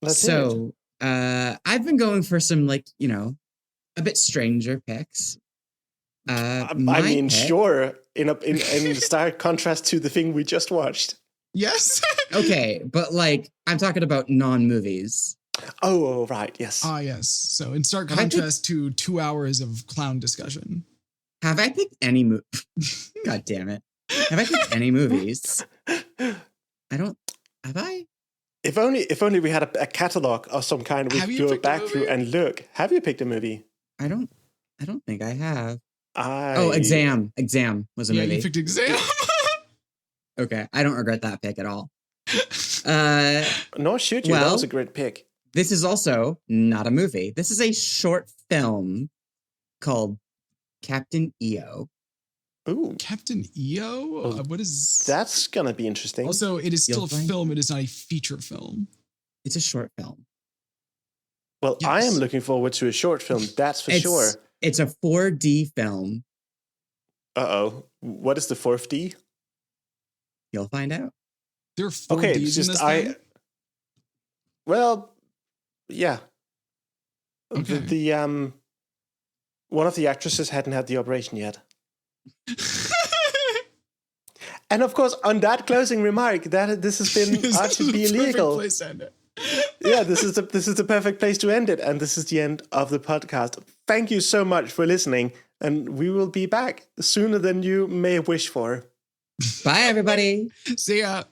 Let's hear it. So, I've been going for some, like, a bit stranger picks. I My mean, pick- sure. In stark contrast to the thing we just watched. Yes. Okay, but like, I'm talking about non-movies. Oh, right. Yes. Yes. So in stark Have I picked- contrast to 2 hours of clown discussion. Have I picked any God damn it. Have I picked any movies? Have I? If only we had a catalog of some kind we Have could you go picked a back through movie? and look. Have you picked a movie? I don't think I have. Oh, Exam. Exam was a Yeah, movie. you picked exam. Okay, I don't regret that pick at all. Nor should you. That Well- was a great pick. This is also not a movie. This is a short film called Captain EO. Ooh, Captain EO? Oh, What is that's gonna be interesting. Also, it is still You'll a find- film. It is not a feature film. It's a short film. Well, I am Yes. looking forward to a short film. That's for sure. It's a 4D film. Uh-oh. What is the fourth D? You'll find out. There are 4 Okay, Ds in just this I. thing? Well, yeah. Okay. The one of the actresses hadn't had the operation yet. And of course, on that closing remark, this has been This ought to is be the perfect illegal. place to end it. Yeah, this is the perfect place to end it, and this is the end of the podcast. Thank you so much for listening, and we will be back sooner than you may wish for. Bye, everybody. See ya.